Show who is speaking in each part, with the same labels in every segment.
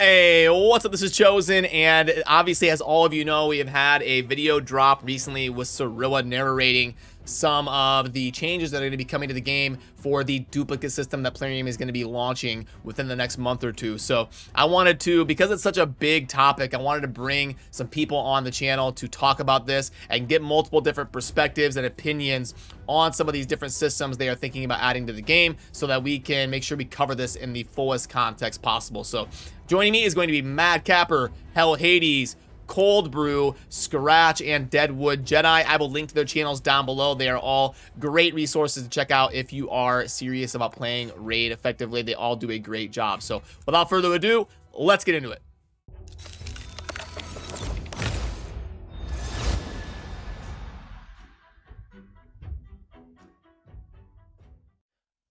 Speaker 1: Hey, what's up? This is Chosen, and obviously, as all of you know, we have had a video drop recently with Cirilla narrating some of the changes that are going to be coming to the game for the duplicate system that Plarium is going to be launching within the next month or two. So I wanted to, because it's such a big topic, I wanted to bring some people on the channel to talk about this and get multiple different perspectives and opinions on some of these different systems they are thinking about adding to the game, so that we can make sure we cover this in the fullest context possible. So joining me is going to be Mad Capper, Hell Hades, Cold Brew, Scratch, and Deadwood Jedi. I will link to their channels down below. They are all great resources to check out if you are serious about playing Raid effectively. They all do a great job. So without further ado, let's get into it.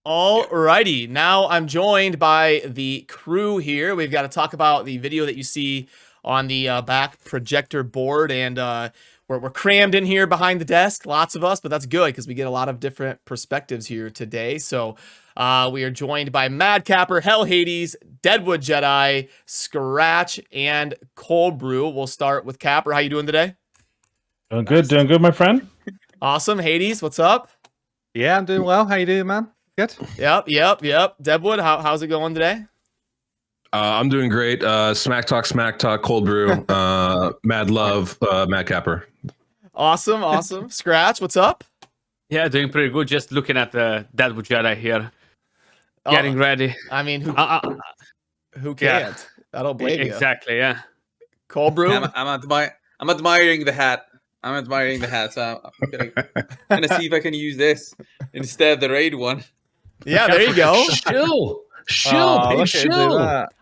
Speaker 1: Alrighty, now I'm joined by the crew here. We've got to talk about the video that you see on the back projector board, and we're crammed in here behind the desk, lots of us, but that's good because we get a lot of different perspectives here today. So we are joined by Mad Capper, Hell Hades, Deadwood Jedi, Scratch, and Cold Brew. We'll start with Capper. How you doing today?
Speaker 2: Doing good, my friend.
Speaker 1: Awesome. Hades, what's up?
Speaker 3: Yeah, I'm doing well. How you doing, man? Good.
Speaker 1: Yep. Deadwood, how's it going today?
Speaker 4: I'm doing great. Smack talk, Cold Brew, Mad Love, Mad Capper.
Speaker 1: Awesome. Scratch, what's up?
Speaker 5: Yeah, doing pretty good. Just looking at the Deadwood Jedi here, getting ready.
Speaker 1: I mean, who can't? Yeah. I don't blame you.
Speaker 5: Exactly. Yeah.
Speaker 1: Cold Brew.
Speaker 3: I'm admiring the hat. So I'm gonna see if I can use this instead of the Raid one.
Speaker 1: Yeah, there you go.
Speaker 4: Chill.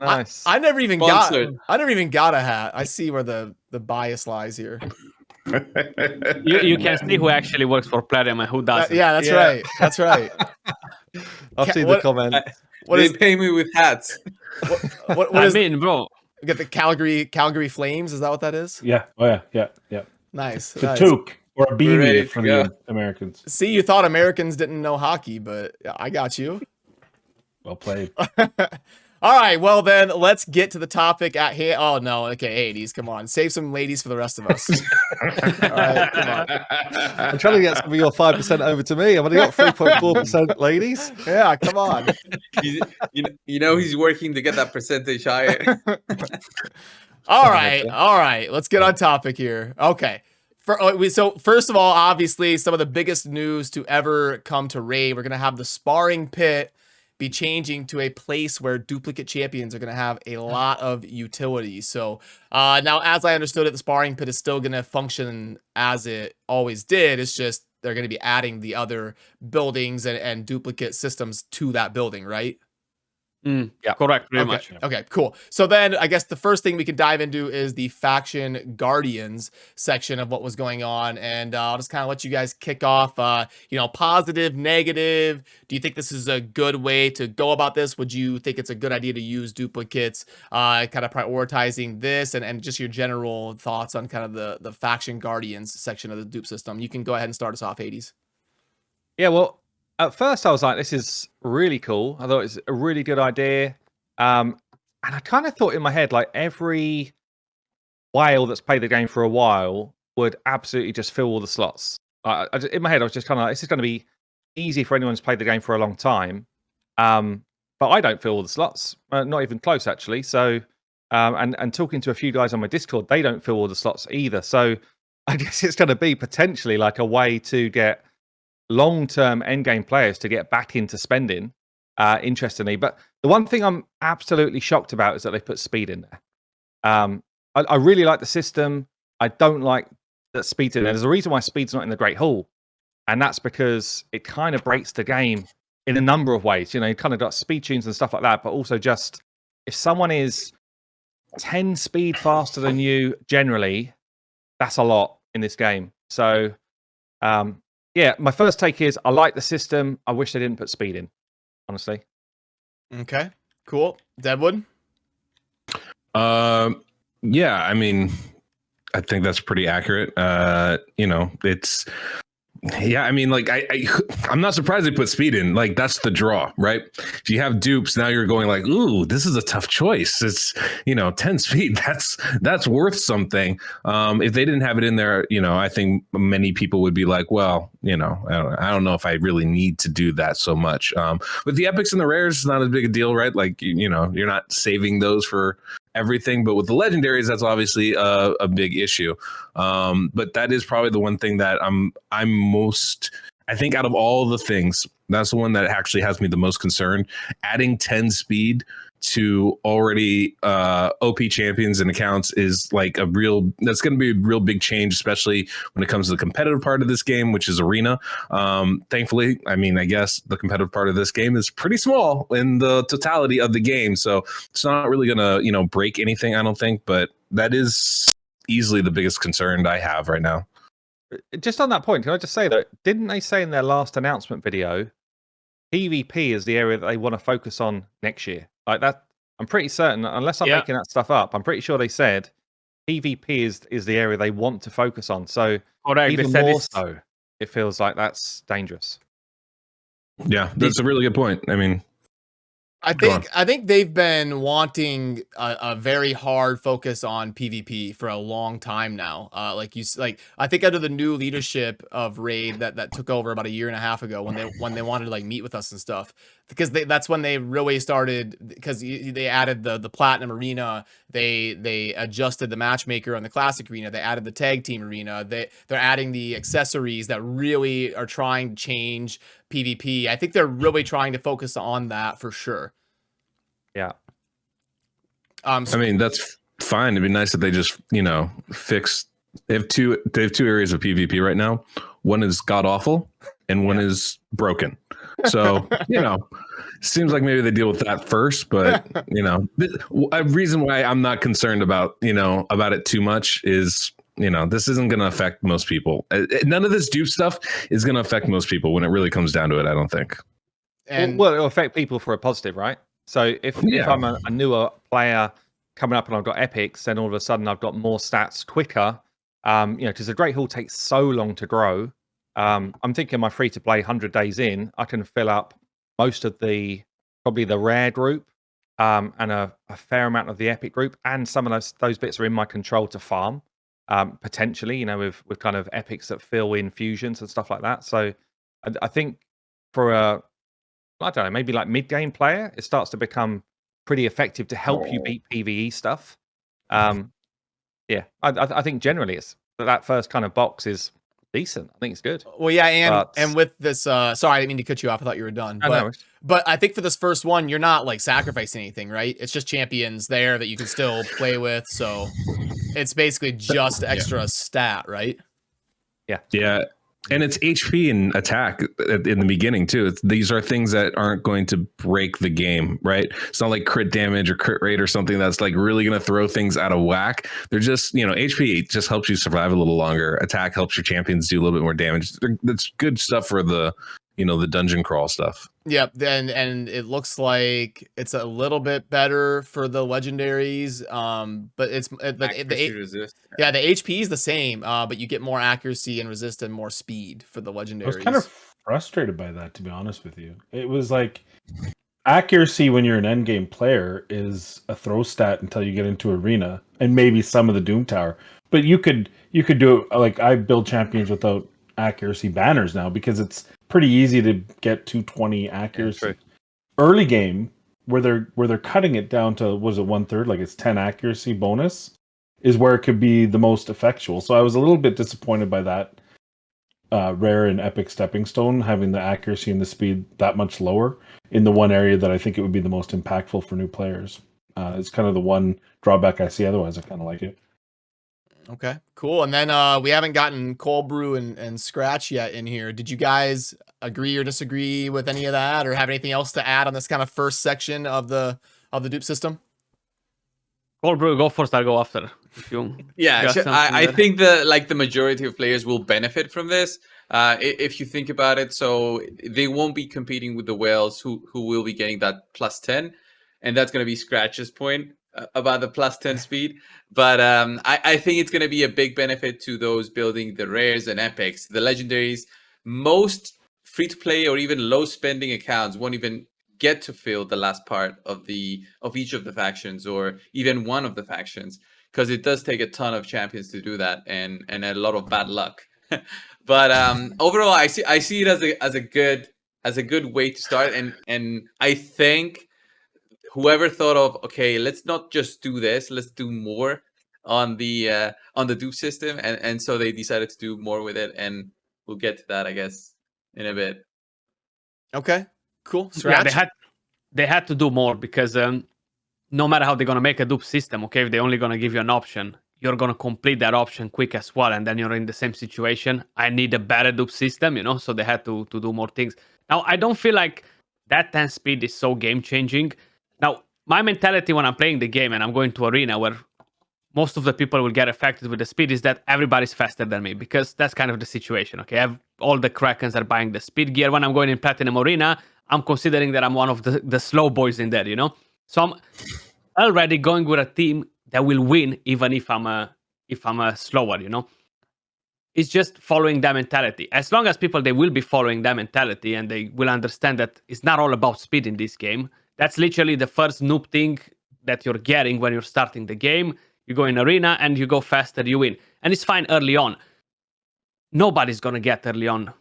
Speaker 3: Nice.
Speaker 1: I never even got a hat. I see where the bias lies here.
Speaker 5: You can see who actually works for Plarium and who doesn't.
Speaker 1: Yeah, that's right.
Speaker 3: I've seen the comment. They pay me with hats.
Speaker 1: What
Speaker 5: I mean, bro.
Speaker 1: You get the Calgary Flames. Is that what that is?
Speaker 2: Yeah. Oh yeah.
Speaker 1: Nice.
Speaker 2: The toque or a beanie for the Americans.
Speaker 1: See, you thought Americans didn't know hockey, but I got you.
Speaker 2: Well played.
Speaker 1: All right, well then, let's get to the topic at hand. Oh no, okay, Hades, come on, save some ladies for the rest of us. All right, come on.
Speaker 3: I'm trying to get some of your 5% over to me. I've only got 3.4% ladies.
Speaker 1: Yeah, come on.
Speaker 3: You know he's working to get that percentage higher.
Speaker 1: All right, let's get on topic here. Okay. So first of all, obviously, some of the biggest news to ever come to Raid, we're going to have the sparring pit be changing to a place where duplicate champions are going to have a lot of utility. So now, as I understood it, the sparring pit is still going to function as it always did. It's just they're going to be adding the other buildings and duplicate systems to that building, right?
Speaker 5: Yeah, correct. Pretty much.
Speaker 1: Okay, cool. So then I guess the first thing we can dive into is the faction guardians section of what was going on. And I'll just kind of let you guys kick off, positive, negative. Do you think this is a good way to go about this? Would you think it's a good idea to use duplicates, kind of prioritizing this and just your general thoughts on kind of the faction guardians section of the dupe system? You can go ahead and start us off, Hades.
Speaker 3: Yeah, well, at first I was like, this is really cool. I thought it was a really good idea. And I kind of thought in my head, like every whale that's played the game for a while would absolutely just fill all the slots. In my head, I was just kind of like, this is going to be easy for anyone who's played the game for a long time. But I don't fill all the slots, not even close, actually. So, and talking to a few guys on my Discord, they don't fill all the slots either. So I guess it's going to be potentially like a way to get long-term endgame players to get back into spending, interestingly. But the one thing I'm absolutely shocked about is that they put speed in there. I really like the system. I don't like that speed's in there. There's a reason why speed's not in the Great Hall, and that's because it kind of breaks the game in a number of ways. You kind of got speed tunes and stuff like that, but also just if someone is 10 speed faster than you, generally, that's a lot in this game. So, yeah, my first take is I like the system. I wish they didn't put speed in, honestly.
Speaker 1: Okay, cool. Deadwood?
Speaker 4: Yeah, I mean, I think that's pretty accurate. It's Yeah, I mean, like I'm not surprised they put speed in. Like that's the draw, right? If you have dupes, now you're going like, ooh, this is a tough choice. It's 10 speed. That's worth something. If they didn't have it in there, I think many people would be like, well, I don't know if I really need to do that so much. With the epics and the rares, it's not as big a deal, right? Like you're not saving those for everything, but with the legendaries, that's obviously a big issue. But that is probably the one thing that I'm most, I think out of all the things, that's the one that actually has me the most concerned. Adding 10 speed to already OP champions and accounts is like that's going to be a real big change, especially when it comes to the competitive part of this game, which is arena. Thankfully, I mean, I guess the competitive part of this game is pretty small in the totality of the game, so it's not really going to break anything, I don't think, but that is easily the biggest concern I have right now.
Speaker 3: Just on that point, can I just say that, didn't they say in their last announcement video, PvP is the area that they want to focus on next year? Like that, I'm pretty certain, unless I'm making that stuff up, I'm pretty sure they said PvP is the area they want to focus on. So even more so, it feels like that's dangerous.
Speaker 4: Yeah, that's a really good point. I mean,
Speaker 1: I think they've been wanting a very hard focus on PvP for a long time now. I think under the new leadership of Raid that took over about 1.5 years ago, when they wanted to like meet with us and stuff, because that's when they really started, because they added the Platinum Arena, they adjusted the matchmaker on the Classic Arena, they added the Tag Team Arena, they're adding the accessories that really are trying to change PvP. I think they're really trying to focus on that for sure.
Speaker 3: Yeah.
Speaker 4: I mean, that's fine. It'd be nice if they just, fix. They have two areas of PvP right now. One is god awful, and one is broken. So, seems like maybe they deal with that first. But a reason why I'm not concerned about it too much is this isn't going to affect most people. None of this dupe stuff is going to affect most people when it really comes down to it, I don't think.
Speaker 3: And well, it'll affect people for a positive, right? So if I'm a newer player coming up and I've got epics, then all of a sudden I've got more stats quicker. Because the Great Hall takes so long to grow. I'm thinking my free-to-play 100 days in, I can fill up most of probably the rare group, and a fair amount of the epic group, and some of those bits are in my control to farm. Potentially, with kind of epics that fill in fusions and stuff like that. So I think for I don't know, maybe like mid-game player, it starts to become pretty effective to help you beat PvE stuff. I think generally it's that first kind of box is decent. I think it's good.
Speaker 1: Well, yeah, and with this, sorry, I didn't mean to cut you off. I thought you were done. But I think for this first one, you're not like sacrificing anything, right? It's just champions there that you can still play with. So it's basically just extra stat, right?
Speaker 3: Yeah.
Speaker 4: Yeah. And it's HP and attack in the beginning too. These are things that aren't going to break the game, right? It's not like crit damage or crit rate or something that's like really going to throw things out of whack. They're just, HP just helps you survive a little longer. Attack helps your champions do a little bit more damage. That's good stuff for the, the dungeon crawl stuff.
Speaker 1: Yep, and it looks like it's a little bit better for the legendaries, but the HP is the same, but you get more accuracy and resist and more speed for the legendaries.
Speaker 2: I was kind of frustrated by that, to be honest with you. It was like accuracy when you're an endgame player is a throw stat until you get into arena and maybe some of the Doom Tower, but you could do it. Like I build champions without accuracy banners now because it's pretty easy to get 220 accuracy. Early game where they're cutting it down to, was it 1/3, like it's 10 accuracy bonus, is where it could be the most effectual. So I was a little bit disappointed by that rare and epic stepping stone having the accuracy and the speed that much lower in the one area that I think it would be the most impactful for new players. It's kind of the one drawback I see. Otherwise I kind of like it.
Speaker 1: Okay, cool. And then we haven't gotten Cold Brew and Scratch yet in here. Did you guys agree or disagree with any of that, or have anything else to add on this kind of first section of the dupe system?
Speaker 5: Cold Brew, go first. I'll go after.
Speaker 6: I think the majority of players will benefit from this. If you think about it, so they won't be competing with the whales who will be getting that +10, and that's going to be Scratch's point about the +10 speed. But I think it's going to be a big benefit to those building the rares and epics. The legendaries, most free-to-play or even low-spending accounts won't even get to fill the last part of each of the factions, or even one of the factions, because it does take a ton of champions to do that, and a lot of bad luck. But overall, I see it as a good way to start, and I think whoever thought of, okay, let's not just do this, let's do more on the Dupe system, and so they decided to do more with it, and we'll get to that, I guess, in a bit.
Speaker 1: Okay, cool.
Speaker 5: Yeah,
Speaker 1: Scratch?
Speaker 5: they had to do more, because no matter how they're gonna make a dupe system, okay, if they're only gonna give you an option, you're gonna complete that option quick as well, and then you're in the same situation. I need a better dupe system, so they had to do more things. Now, I don't feel like that 10 speed is so game changing. Now, my mentality when I'm playing the game and I'm going to arena where most of the people will get affected with the speed is that everybody's faster than me, because that's kind of the situation. Okay, all the Krakens are buying the speed gear. When I'm going in Platinum Arena, I'm considering that I'm one of the slow boys in there, So I'm already going with a team that will win, even if I'm a slower, It's just following that mentality. As long as people, they will be following that mentality, and they will understand that it's not all about speed in this game. That's literally the first noob thing that you're getting when you're starting the game. You go in arena and you go faster, you win. And it's fine early on. Nobody's going to get early on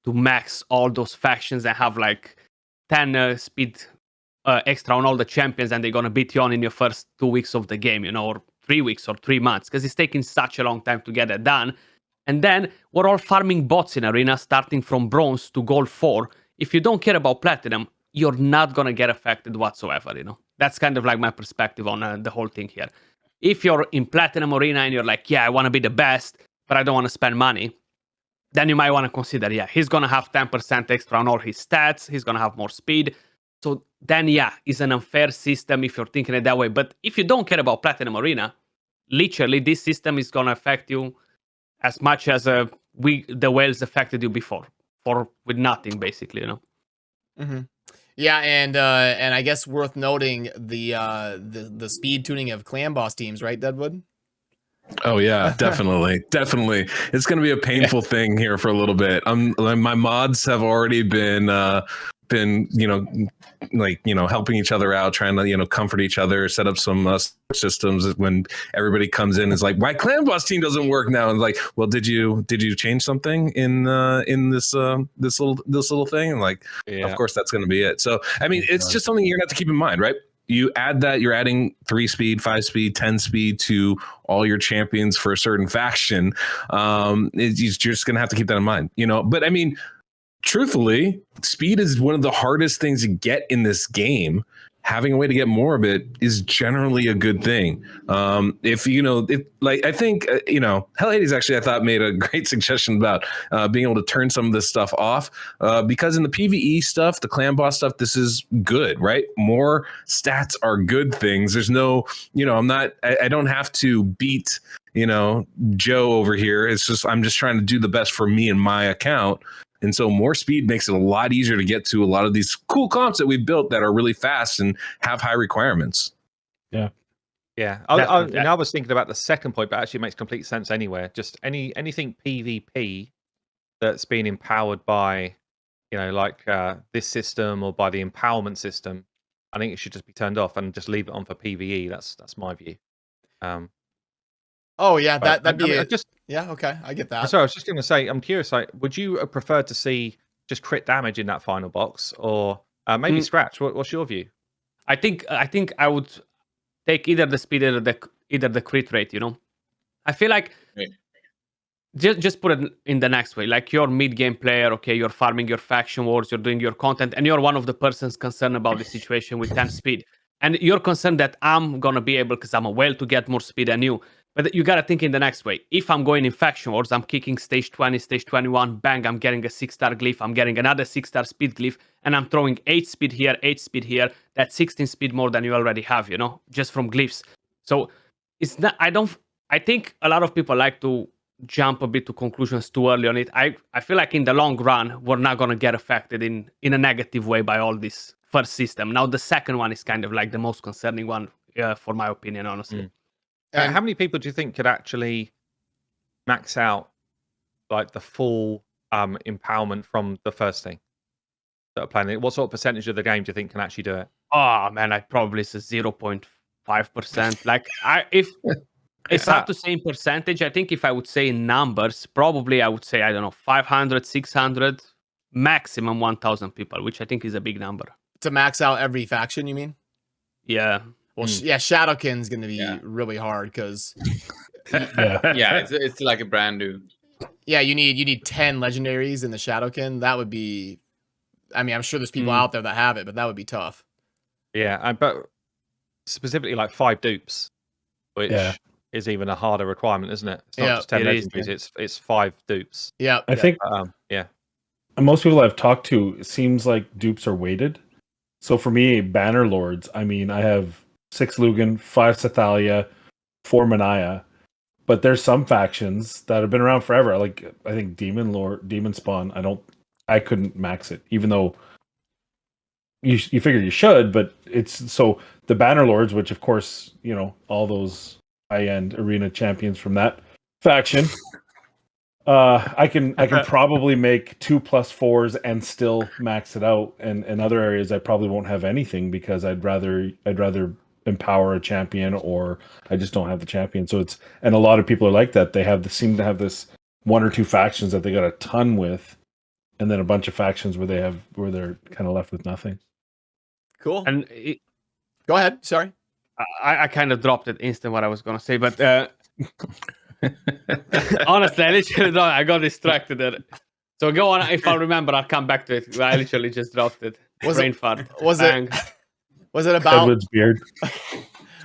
Speaker 5: to max all those factions and have like 10 speed extra on all the champions, and they're going to beat you on in your first 2 weeks of the game, or 3 weeks or 3 months, because it's taking such a long time to get it done. And then we're all farming bots in arena, starting from bronze to gold 4. If you don't care about platinum, you're not going to get affected whatsoever, That's kind of like my perspective on the whole thing here. If you're in Platinum Arena and you're like, yeah, I want to be the best, but I don't want to spend money, then you might want to consider, yeah, he's going to have 10% extra on all his stats. He's going to have more speed. So then, yeah, it's an unfair system if you're thinking it that way. But if you don't care about Platinum Arena, literally, this system is going to affect you as much as the whales affected you before, with nothing, basically,
Speaker 1: Mm-hmm. Yeah, and I guess worth noting the speed tuning of clan boss teams, right, Deadwood?
Speaker 4: Oh yeah, definitely. It's going to be a painful thing here for a little bit. My mods have already been helping each other out, trying to comfort each other, set up some systems. When everybody comes in, is like, my clan boss team doesn't work now, and like, well, did you change something in this little thing? And like, yeah. Of course that's going to be it. So I mean, it's just something you're going to have to keep in mind, right? You add that, you're adding 3 speed, 5 speed, 10 speed to all your champions for a certain faction. You're just going to have to keep that in mind, But I mean, truthfully, speed is one of the hardest things to get in this game. Having a way to get more of it is generally a good thing. I think Hell Hades actually, I thought, made a great suggestion about being able to turn some of this stuff off, because in the PvE stuff, the clan boss stuff, this is good, right? More stats are good things. There's no, I don't have to beat Joe over here. It's just, I'm just trying to do the best for me and my account. And so more speed makes it a lot easier to get to a lot of these cool comps that we've built that are really fast and have high requirements.
Speaker 3: Yeah. I was thinking about the second point, but actually it makes complete sense anywhere. Just anything PvP that's been empowered by, this system or by the empowerment system, I think it should just be turned off and just leave it on for PvE. That's my view.
Speaker 1: Oh yeah, that'd be yeah, okay, I get that.
Speaker 3: So I was just going to say, I'm curious, like, would you prefer to see just crit damage in that final box, or maybe scratch? What's your view?
Speaker 5: I think I would take either the speed or either the crit rate. I feel like just put it in the next way. Like, you're mid-game player, okay, you're farming your faction wars, you're doing your content, and you're one of the persons concerned about the situation with 10 speed. And you're concerned that I'm going to be able, because I'm a whale, to get more speed than you. But you got to think in the next way. If I'm going in faction wars, I'm kicking stage 20, stage 21, bang, I'm getting a 6-star glyph, I'm getting another 6-star speed glyph, and I'm throwing 8 speed here, 8 speed here. That's 16 speed more than you already have, just from glyphs. So it's not, I think a lot of people like to jump a bit to conclusions too early on it. I feel like in the long run, we're not going to get affected in a negative way by all this first system. Now, the second one is kind of like the most concerning one, for my opinion, honestly.
Speaker 3: How many people do you think could actually max out like the full empowerment from the first thing that are playing it? What sort of percentage of the game do you think can actually do it?
Speaker 5: Oh man, I probably say 0.5%. Like if it's hard to say in percentage. I think if I would say in numbers, probably I would say, I don't know, 500, 600, maximum 1,000 people, which I think is a big number.
Speaker 1: To max out every faction, you mean?
Speaker 5: Yeah.
Speaker 1: Well, yeah, Shadowkin's going to be really hard because...
Speaker 6: it's like a brand new.
Speaker 1: Yeah, you need 10 legendaries in the Shadowkin. That would be... I mean, I'm sure there's people out there that have it, but that would be tough.
Speaker 3: Yeah, but specifically like 5 dupes, which is even a harder requirement, isn't it? It's not just 10 legendaries, it's 5 dupes.
Speaker 1: Yeah.
Speaker 2: I think and most people I've talked to, it seems like dupes are weighted. So for me, Banner Lords, I mean, I have 6 Lugan, 5 Sathalia, 4 Manaya, but there's some factions that have been around forever. Like I think Demon Spawn, I couldn't max it, even though you figure you should, but it's so the Banner Lords, which of course, you know, all those high-end arena champions from that faction. I can probably make 2+4s and still max it out. And in other areas I probably won't have anything because I'd rather empower a champion, or I just don't have the champion. So and a lot of people are like that. They seem to have this 1 or 2 factions that they got a ton with, and then a bunch of factions where they're kind of left with nothing.
Speaker 1: Cool.
Speaker 5: And
Speaker 1: go ahead. Sorry.
Speaker 5: I kind of dropped it instant what I was going to say, but honestly, I got distracted there. So go on. If I remember, I'll come back to it. I literally just dropped it. Brain fart.
Speaker 1: Was it about
Speaker 2: Edward's beard?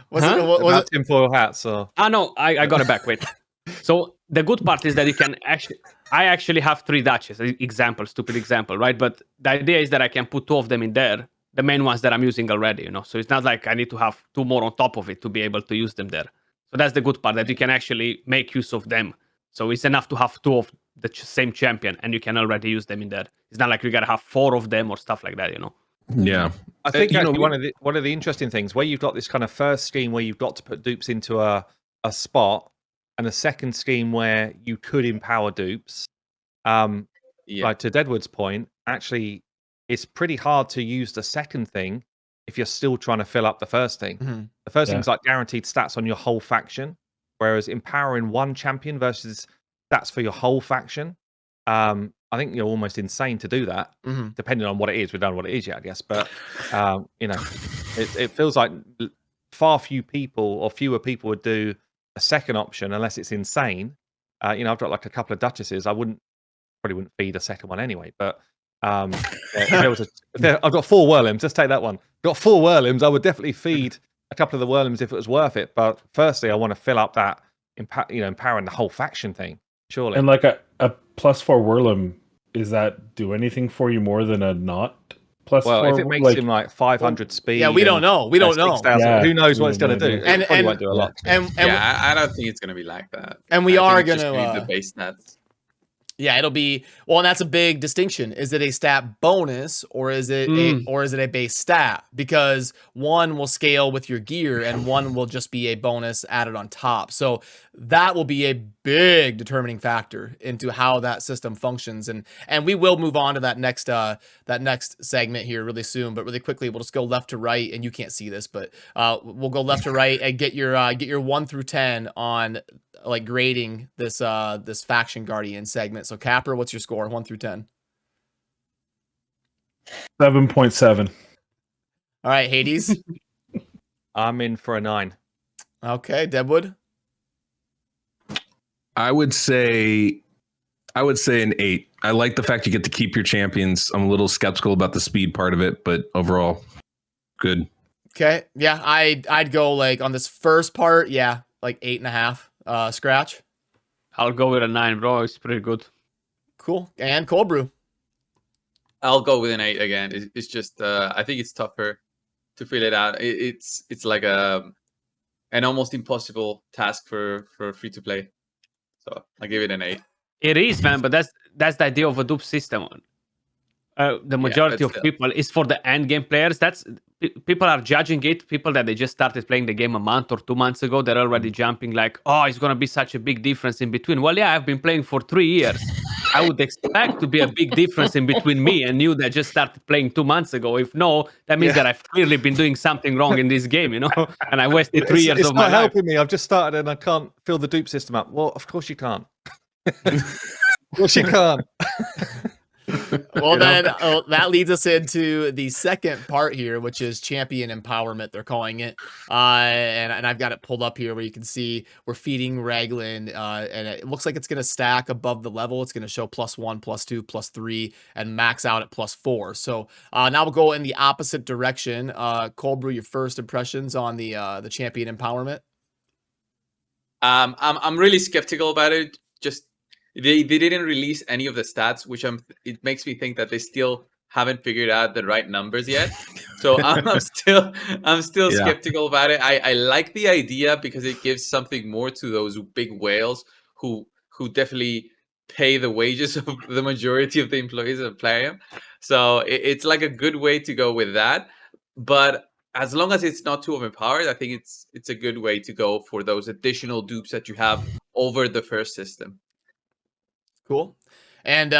Speaker 1: Was it
Speaker 3: tinfoil hats? Or
Speaker 5: no, I got it back. Wait. So the good part is that you can I actually have 3 Duchess. Stupid example, right? But the idea is that I can put 2 of them in there, the main ones that I'm using already, you know. So it's not like I need to have 2 more on top of it to be able to use them there. So that's the good part, that you can actually make use of them. So it's enough to have 2 of the same champion, and you can already use them in there. It's not like you gotta have 4 of them or stuff like that, you know.
Speaker 4: Yeah,
Speaker 3: I think actually one of the interesting things where you've got this kind of first scheme where you've got to put dupes into a spot, and a second scheme where you could empower dupes. Like to Deadwood's point, actually, it's pretty hard to use the second thing if you're still trying to fill up the first thing.
Speaker 1: Mm-hmm.
Speaker 3: The first thing's like guaranteed stats on your whole faction, whereas empowering one champion versus stats for your whole faction, I think you're almost insane to do that, depending on what it is. We don't know what it is yet, I guess. But, you know, it feels like fewer people would do a second option unless it's insane. You know, I've got like a couple of Duchesses. I probably wouldn't feed a second one anyway. But if I've got 4 Whirlims, just take that one. Got 4 Whirlims, I would definitely feed a couple of the Whirlims if it was worth it. But firstly, I want to fill up that, empowering the whole faction thing. Surely.
Speaker 2: And like a +4 Whirlim, does that do anything for you more than a not +4?
Speaker 3: Well, if it makes him like 500 speed.
Speaker 1: Yeah, we don't know. We don't know.
Speaker 3: Yeah, who knows what it's going to do?
Speaker 1: And
Speaker 3: it won't do a lot.
Speaker 6: I don't think it's going to be like that.
Speaker 1: And we are going to
Speaker 6: the base stats.
Speaker 1: Yeah, it'll be and that's a big distinction. Is it a stat bonus or is it a base stat? Because one will scale with your gear and one will just be a bonus added on top. So that will be a big determining factor into how that system functions. And we will move on to that next segment here really soon. But really quickly, we'll just go left to right, and you can't see this, but we'll go left to right and get your 1 through 10 on like grading this this faction guardian segment. So Capper, what's your score 1 through 10?
Speaker 2: 7.7.
Speaker 1: All right, Hades.
Speaker 3: I'm in for a 9.
Speaker 1: Okay, Deadwood.
Speaker 4: I would say an 8. I like the fact you get to keep your champions. I'm a little skeptical about the speed part of it, but overall, good.
Speaker 1: Okay, yeah, I'd go like on this first part, yeah, like 8.5. Scratch.
Speaker 5: I'll go with a 9, bro. It's pretty good.
Speaker 1: Cool. And Cold Brew.
Speaker 6: I'll go with an 8 again. It's just I think it's tougher to fill it out. It's like an almost impossible task for free to play. So I give it an 8.
Speaker 5: It is, man, but that's the idea of a dupe system. The majority of people is for the end game players. That's people are judging it. People that they just started playing the game a month or 2 months ago, they're already jumping like, oh, it's gonna be such a big difference in between. Well, yeah, I've been playing for 3 years. I would expect to be a big difference in between me and you that just started playing 2 months ago. If no, that means that I've clearly been doing something wrong in this game, and I wasted 3 years of my life.
Speaker 3: It's not helping me. I've just started and I can't fill the dupe system up. Well, of course you can't. Of course you can't.
Speaker 1: Well, then that leads us into the second part here, which is champion empowerment, they're calling it. And I've got it pulled up here where you can see we're feeding Raglan, and it looks like it's going to stack above the level. It's going to show +1, +2, +3, and max out at +4. So now we'll go in the opposite direction. Cold Brew, your first impressions on the champion empowerment?
Speaker 6: I'm really skeptical about it. Just they didn't release any of the stats, which it makes me think that they still haven't figured out the right numbers yet. So I'm still skeptical about it. I like the idea because it gives something more to those big whales who definitely pay the wages of the majority of the employees of Plarium. So it's like a good way to go with that. But as long as it's not too overpowered, I think it's a good way to go for those additional dupes that you have over the first system.
Speaker 1: Cool. And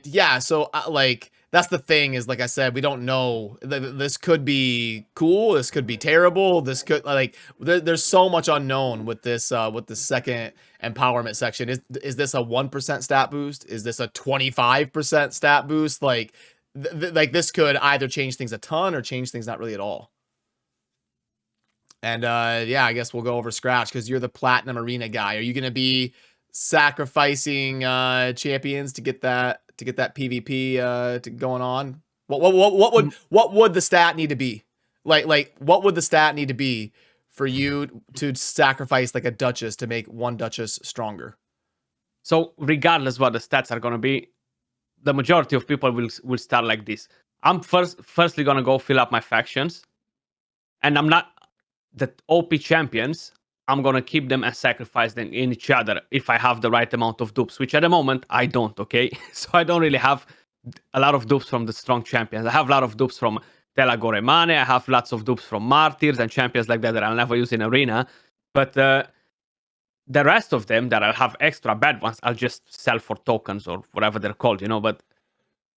Speaker 1: yeah, so like that's the thing is, like I said, we don't know. This could be cool. This could be terrible. This could there's so much unknown with this second empowerment section. Is this a 1% stat boost? Is this a 25% stat boost? Like this could either change things a ton or change things not really at all. And yeah, I guess we'll go over Scratch because you're the Platinum Arena guy. Are you going to be sacrificing champions to get that PvP going on? What would the stat need to be? Like what would the stat need to be for you to sacrifice like a Duchess to make one Duchess stronger?
Speaker 5: So regardless what the stats are going to be, the majority of people will start like this. I'm firstly going to go fill up my factions, and I'm not the OP champions. I'm going to keep them and sacrifice them in each other if I have the right amount of dupes, which at the moment I don't, okay? So I don't really have a lot of dupes from the strong champions. I have a lot of dupes from Telagore Mane. I have lots of dupes from Martyrs and champions like that I'll never use in Arena. But the rest of them that I'll have extra bad ones, I'll just sell for tokens or whatever they're called, But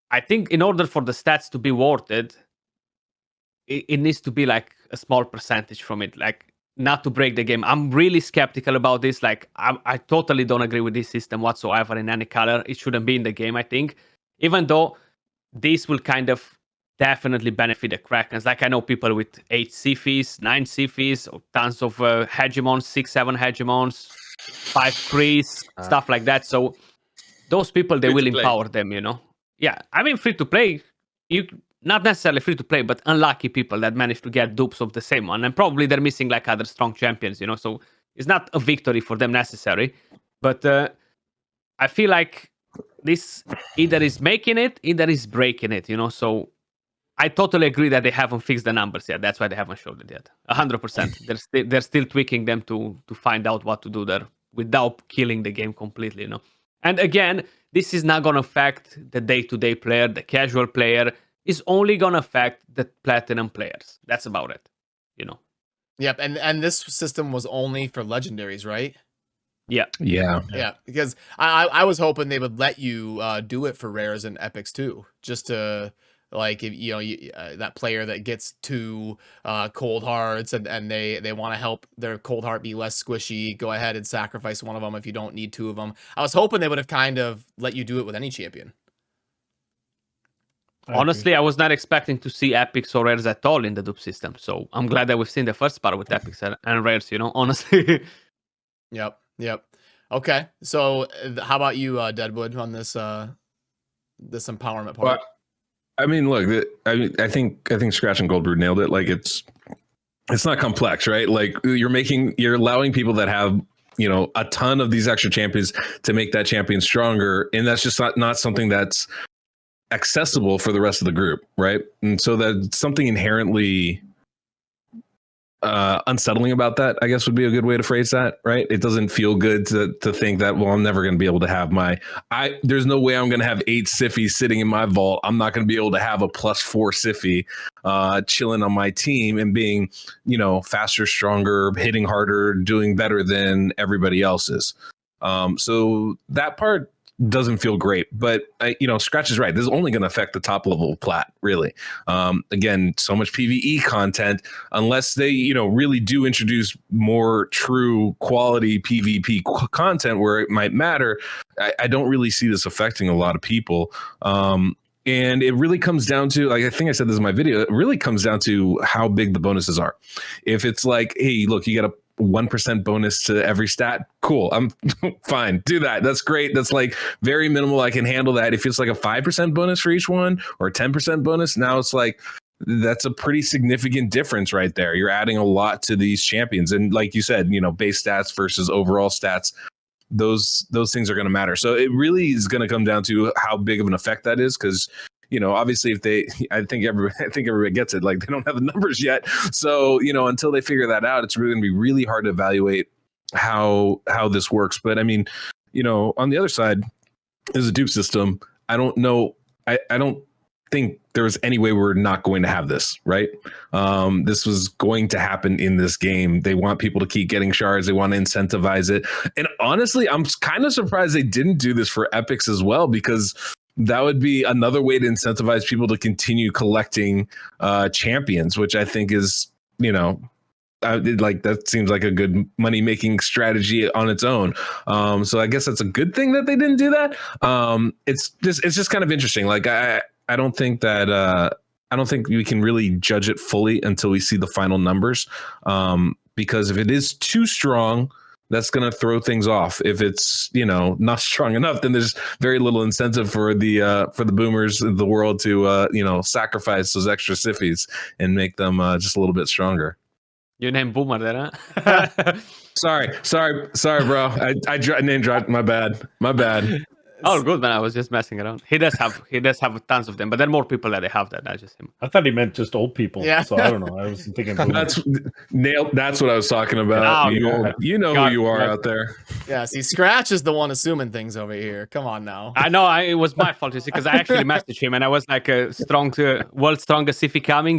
Speaker 5: I think in order for the stats to be worth it, it needs to be like a small percentage from it, like not to break the game. I'm really skeptical about this. Like I totally don't agree with this system whatsoever in any color. It shouldn't be in the game, I think. Even though this will kind of definitely benefit the Krakens. Like I know people with 8 Sifis, 9 Sifis, or tons of hegemons, 6, 7 hegemons, 5 Krees, stuff like that. So those people, they will empower them, Yeah, I mean, free to play, not necessarily free to play, but unlucky people that manage to get dupes of the same one. And probably they're missing like other strong champions, So it's not a victory for them necessary. But I feel like this either is making it, either is breaking it, So I totally agree that they haven't fixed the numbers yet. That's why they haven't showed it yet. 100%. They're still tweaking them to find out what to do there without killing the game completely, And again, this is not going to affect the day-to-day player, the casual player. Is only gonna affect the platinum players. That's about it,
Speaker 1: Yep, and this system was only for legendaries, right?
Speaker 5: Yeah.
Speaker 1: Because I was hoping they would let you do it for rares and epics too, just to like if that player that gets 2 cold hearts and they want to help their cold heart be less squishy, go ahead and sacrifice one of them if you don't need 2 of them. I was hoping they would have kind of let you do it with any champion.
Speaker 5: Honestly, I was not expecting to see epics or rares at all in the dupe system. So I'm glad that we've seen the first part with epics and rares, honestly.
Speaker 1: Yep. Okay. So how about you, Deadwood, on this this empowerment part?
Speaker 4: Well, I mean, look, I think Scratch and Goldbrew nailed it. Like it's not complex, right? Like you're allowing people that have a ton of these extra champions to make that champion stronger, and that's just not something that's accessible for the rest of the group, right? And so that's something inherently unsettling about that, I guess would be a good way to phrase that, right? It doesn't feel good to think that, well, I'm never going to be able to have there's no way I'm going to have 8 Sifis sitting in my vault. I'm not going to be able to have a +4 Sifi chilling on my team and being, faster, stronger, hitting harder, doing better than everybody else's. So that part doesn't feel great. But Scratch is right. This is only going to affect the top level of plat, really. Again, so much PvE content, unless they really do introduce more true quality PvP content where it might matter. I don't really see this affecting a lot of people. And it really comes down to, like, I think I said this in my video, it really comes down to how big the bonuses are. If it's like, hey, look, you got a 1% bonus to every stat, cool, I'm fine, do that. That's great. That's like very minimal. I can handle that. If it's like a 5% bonus for each one or a 10% bonus, now it's like, that's a pretty significant difference right there. You're adding a lot to these champions. And like you said, base stats versus overall stats, those things are going to matter. So it really is going to come down to how big of an effect that is, because obviously I think everybody gets it, like they don't have the numbers yet. So until they figure that out, it's really going to be really hard to evaluate how this works. But I mean, on the other side, as a dupe system, I don't know. I don't think there's any way we're not going to have this, right? This was going to happen in this game. They want people to keep getting shards. They want to incentivize it. And honestly, I'm kind of surprised they didn't do this for epics as well, because that would be another way to incentivize people to continue collecting champions, which I think is, that seems like a good money-making strategy on its own. So I guess that's a good thing that they didn't do that. It's just kind of interesting. Like I don't think that I don't think we can really judge it fully until we see the final numbers. Because if it is too strong, that's going to throw things off. If it's not strong enough, then there's very little incentive for the boomers of the world to sacrifice those extra siffies and make them just a little bit stronger.
Speaker 5: You named Boomer there, huh?
Speaker 4: Sorry, bro. I name dropped. My bad.
Speaker 5: Oh, good, man. I was just messing around. He does have tons of them, but there are more people that they have that, not just him.
Speaker 2: I thought he meant just old people. Yeah. So I don't know. I was thinking
Speaker 4: that's what I was talking about.
Speaker 5: Oh,
Speaker 4: you know who you are out there.
Speaker 1: Yeah, see, Scratch is the one assuming things over here. Come on now.
Speaker 5: I know, it was my fault, you see, because I actually messaged him and I was like a world's strongest Siffy coming,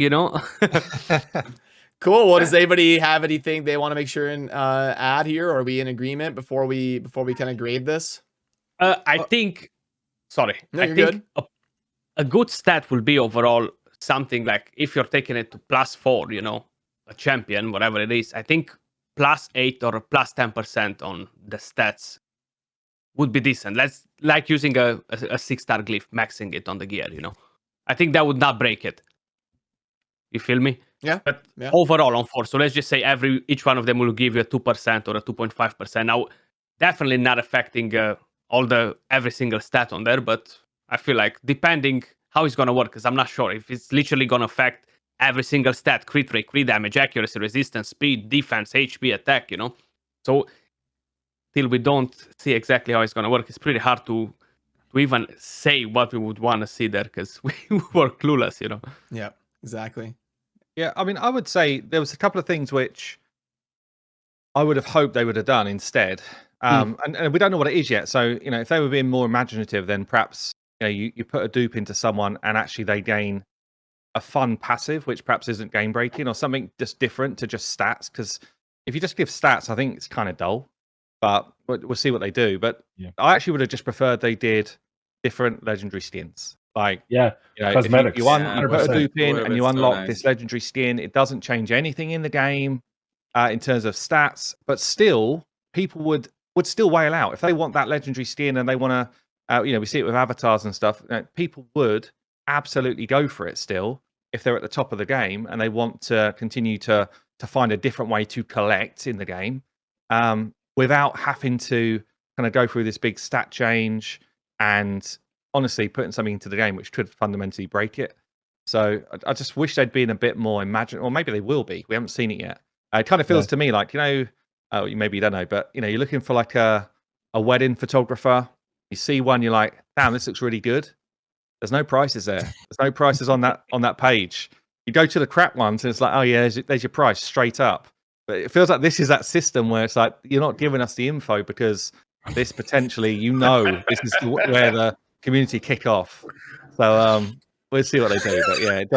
Speaker 1: Cool. Well, does anybody have anything they want to make sure and add here? Or are we in agreement before we kind of grade this?
Speaker 5: I think, sorry,
Speaker 1: no,
Speaker 5: I
Speaker 1: think
Speaker 5: a good stat will be overall something like, if you're taking it to +4, a champion, whatever it is, I think +8 or +10% on the stats would be decent. Let's like using a 6-star glyph, maxing it on the gear, I think that would not break it. You feel me?
Speaker 1: Yeah.
Speaker 5: But overall on 4, so let's just say each one of them will give you a 2% or a 2.5%. Now, definitely not affecting every single stat on there, but I feel like depending how it's going to work, because I'm not sure if it's literally going to affect every single stat: crit rate, crit damage, accuracy, resistance, speed, defense, HP, attack, So till we don't see exactly how it's going to work, it's pretty hard to even say what we would want to see there, because we were clueless,
Speaker 1: Yeah, exactly.
Speaker 3: Yeah, I mean, I would say there was a couple of things which I would have hoped they would have done instead. And we don't know what it is yet. So, if they were being more imaginative, then perhaps you put a dupe into someone and actually they gain a fun passive, which perhaps isn't game breaking, or something just different to just stats. Because if you just give stats, I think it's kind of dull. But we'll see what they do. But I actually would have just preferred they did different legendary skins. Like,
Speaker 2: cosmetics.
Speaker 3: You put a dupe in and you unlock this legendary skin. It doesn't change anything in the game in terms of stats, but still, people would still wail out if they want that legendary skin and they want to. We see it with avatars and stuff. People would absolutely go for it still if they're at the top of the game and they want to continue to find a different way to collect in the game without having to kind of go through this big stat change and honestly putting something into the game which could fundamentally break it. So I just wish they'd been a bit more imaginative, or maybe they will be. We haven't seen it yet. It kind of feels to me like, maybe you don't know, but you're looking for like a wedding photographer. You see one, you're like, damn, this looks really good. There's no prices there. There's no prices on that page. You go to the crap ones and it's like, oh yeah, there's your price straight up. But it feels like this is that system where it's like, you're not giving us the info because this potentially, this is where the community kick off. So we'll see what they do. But yeah, it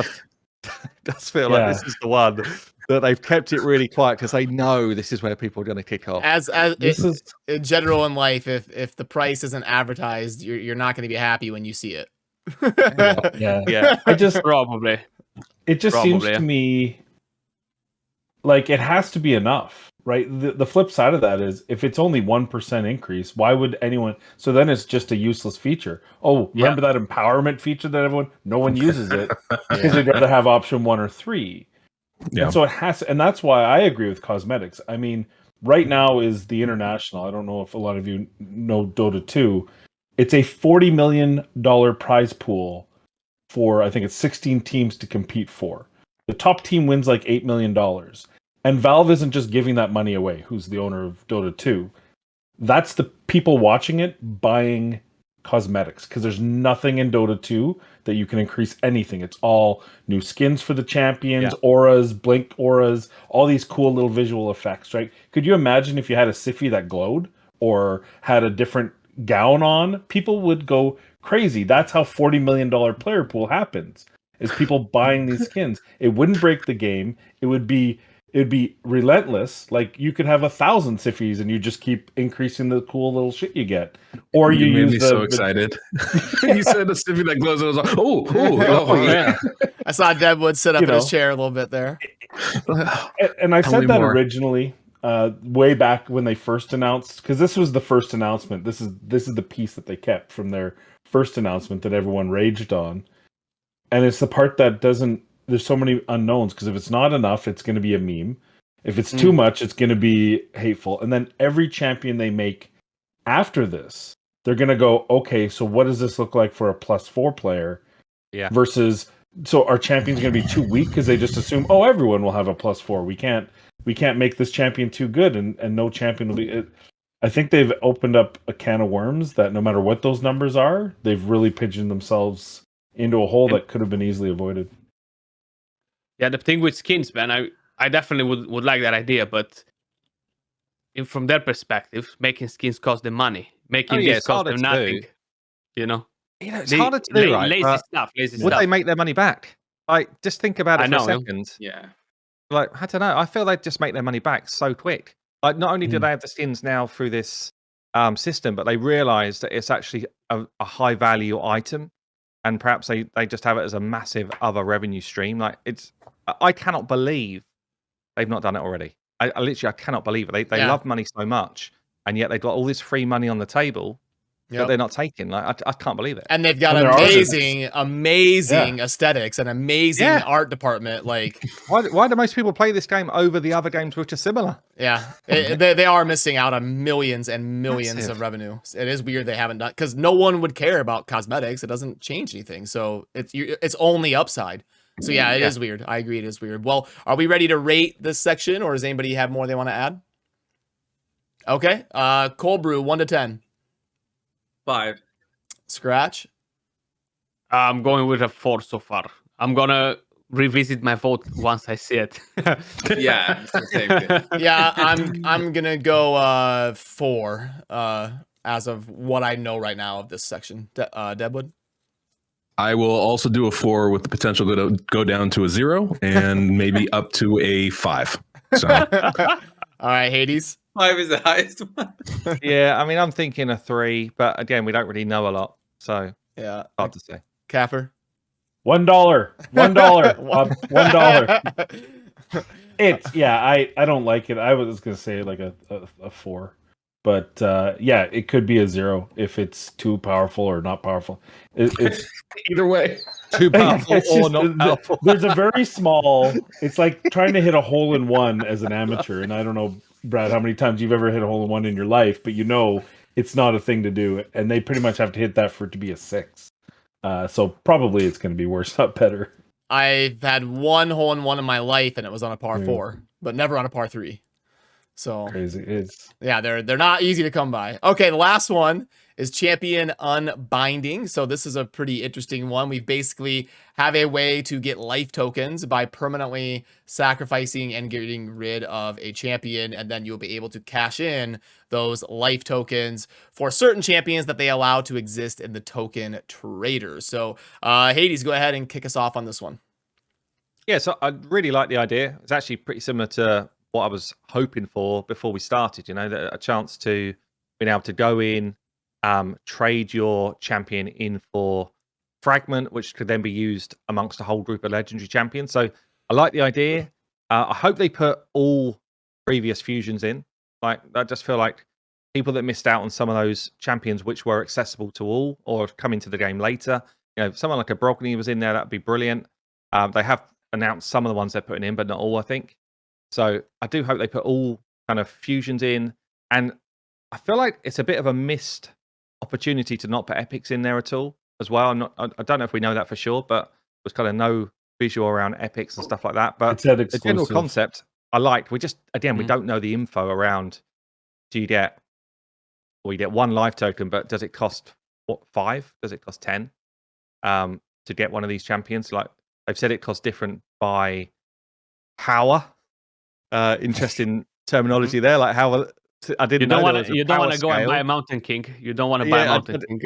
Speaker 3: does feel like this is the one. that they've kept it really quiet because they know this is where people are going to kick off.
Speaker 1: In general in life, if the price isn't advertised, you're not going to be happy when you see it.
Speaker 3: Yeah.
Speaker 2: I just
Speaker 5: Probably.
Speaker 2: It just seems to me like it has to be enough, right? The flip side of that is if it's only 1% increase, why would anyone? So then it's just a useless feature. Oh, remember that empowerment feature that no one uses it because they'd rather have option 1 or 3. Yeah. And so it has, and that's why I agree with cosmetics. I mean, right now is the international. I don't know if a lot of you know Dota 2. It's a $40 million prize pool for, I think it's 16 teams to compete for. The top team wins like $8 million. And Valve isn't just giving that money away, who's the owner of Dota 2. That's the people watching it buying cosmetics, because there's nothing in Dota 2 that you can increase anything. It's all new skins for the champions, auras, blink auras, all these cool little visual effects, right? Could you imagine if you had a Siphi that glowed or had a different gown on? People would go crazy. That's how $40 million player pool happens, is people buying these skins. It wouldn't break the game. It'd be relentless. Like you could have 1,000 Siphis and you just keep increasing the cool little shit you get. Or you
Speaker 4: made
Speaker 2: use
Speaker 4: me so excited. You said a Sippy that glows. I was like, oh yeah.
Speaker 1: I saw Deadwood sit up in his chair a little bit there.
Speaker 2: And I said that originally, way back when they first announced, because this was the first announcement. This is the piece that they kept from their first announcement that everyone raged on. And it's the part that doesn't, there's so many unknowns, because if it's not enough, it's going to be a meme. If it's too much, it's going to be hateful. And then every champion they make after this, they're going to go, okay, so what does this look like for a +4 player?
Speaker 3: Yeah.
Speaker 2: Versus, so our champion's going to be too weak because they just assume, oh, everyone will have a +4. We can't make this champion too good, and no champion will be. I think they've opened up a can of worms that no matter what those numbers are, they've really pigeoned themselves into a hole that could have been easily avoided.
Speaker 5: Yeah, the thing with skins, man, I definitely would like that idea, but from their perspective, making skins cost them money. Making this cost them nothing. You know,
Speaker 3: it's harder to do, right?
Speaker 5: Lazy stuff.
Speaker 3: Would they make their money back? Like, just think about it for a second.
Speaker 6: Yeah.
Speaker 3: Like, I don't know. I feel they'd just make their money back so quick. Like, not only do they have the skins now through this system, but they realize that it's actually a high value item, and perhaps they just have it as a massive other revenue stream. Like, I cannot believe they've not done it already. I literally cannot believe it. They love money so much, and yet they've got all this free money on the table that they're not taking. Like, I can't believe it.
Speaker 1: And they've got amazing aesthetics and amazing art department. Like,
Speaker 3: why do most people play this game over the other games which are similar?
Speaker 1: Yeah, they are missing out on millions and millions of revenue. It is weird they haven't done, because no one would care about cosmetics. It doesn't change anything, so it's only upside. So yeah, it is weird. I agree, it is weird. Well, are we ready to rate this section, or does anybody have more they want to add? Okay, Cold Brew 1 to 10.
Speaker 6: 5.
Speaker 1: Scratch.
Speaker 5: I'm going with a 4 so far. I'm gonna revisit my vote once I see it.
Speaker 6: Yeah, it's the same thing.
Speaker 1: Yeah, I'm gonna go 4 as of what I know right now of this section. Deadwood.
Speaker 4: I will also do a 4 with the potential to go down to a 0 and maybe up to a 5. So,
Speaker 1: all right, Hades.
Speaker 6: 5 is the highest one.
Speaker 3: Yeah, I mean, I'm thinking a 3, but again, we don't really know a lot, so
Speaker 1: yeah,
Speaker 3: hard to say.
Speaker 1: Capper.
Speaker 2: $1. $1. It's I don't like it. I was gonna say like a 4. But yeah, it could be a 0 if it's too powerful or not powerful. It's
Speaker 4: either way,
Speaker 3: too powerful or not powerful.
Speaker 2: There's a very small. It's like trying to hit a hole in one as an amateur. And I don't know, Brad, how many times you've ever hit a hole in one in your life, but you know it's not a thing to do. And they pretty much have to hit that for it to be a 6. So probably it's going to be worse, not better.
Speaker 1: I've had one hole in one in my life, and it was on a par 4, but never on a par 3. So
Speaker 2: crazy. It's
Speaker 1: they're not easy to come by. Okay, the last one is Champion Unbinding. So this is a pretty interesting one. We basically have a way to get life tokens by permanently sacrificing and getting rid of a champion, and then you'll be able to cash in those life tokens for certain champions that they allow to exist in the token traders. So Hades, go ahead and kick us off on this one.
Speaker 3: Yeah, so I really like the idea. It's actually pretty similar to what I was hoping for before we started. You know, a chance to being able to go in, trade your champion in for fragment, which could then be used amongst a whole group of legendary champions. So I like the idea. I hope they put all previous fusions in. Like, I just feel like people that missed out on some of those champions, which were accessible to all or come into the game later. You know, someone like a Brogni was in there, that'd be brilliant. They have announced some of the ones they're putting in, but not all, I think. So I do hope they put all kind of fusions in. And I feel like it's a bit of a missed opportunity to not put epics in there at all as well. I don't know if we know that for sure, but there's kind of no visual around epics and stuff like that. But
Speaker 2: It said
Speaker 3: the general
Speaker 2: exclusive.
Speaker 3: concept I liked. We just, again, we don't know the info around, do you get, well, you get one live token, but does it cost, what, 5? Does it cost 10 to get one of these champions? Like, they've said it costs different by power. Interesting terminology there. Like how I didn't know there was a
Speaker 5: you don't want to go and
Speaker 3: scale.
Speaker 5: buy a Mountain King. You don't want to buy a Mountain King.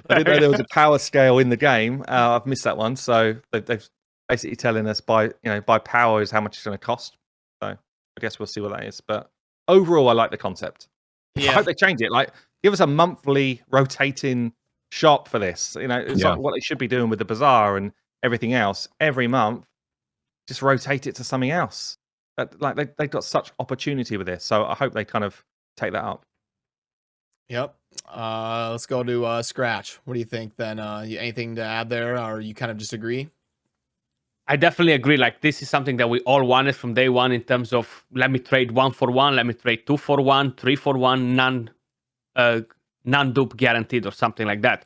Speaker 3: I didn't know there was a power scale in the game. I've missed that one. So they've basically telling us by power is how much it's going to cost. So I guess we'll see what that is. But overall, I like the concept.
Speaker 1: Yeah.
Speaker 3: I hope they change it. Like, give us a monthly rotating shop for this. You know, it's like what they should be doing with the bazaar and everything else. Every month, just rotate it to something else. Like they've got such opportunity with this, so I hope they kind of take that up.
Speaker 1: Yep. Let's go to Scratch. What do you think then? Anything to add there, or you kind of just agree?
Speaker 5: I definitely agree. Like, this is something that we all wanted from day one in terms of, let me trade 1 for 1, let me trade 2 for 1, 3 for 1, non-dupe guaranteed or something like that.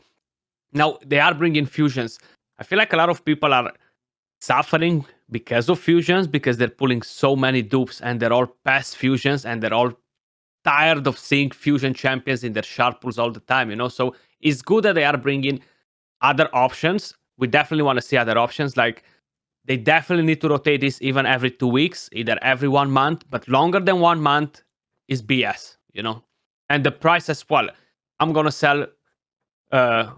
Speaker 5: Now, they are bringing fusions. I feel like a lot of people are suffering because of fusions, because they're pulling so many dupes and they're all past fusions and they're all tired of seeing fusion champions in their shard pools all the time, you know? So it's good that they are bringing other options. We definitely want to see other options. Like, they definitely need to rotate this even every 2 weeks, either every 1 month, but longer than 1 month is BS, you know? And the price as well. I'm going to sell a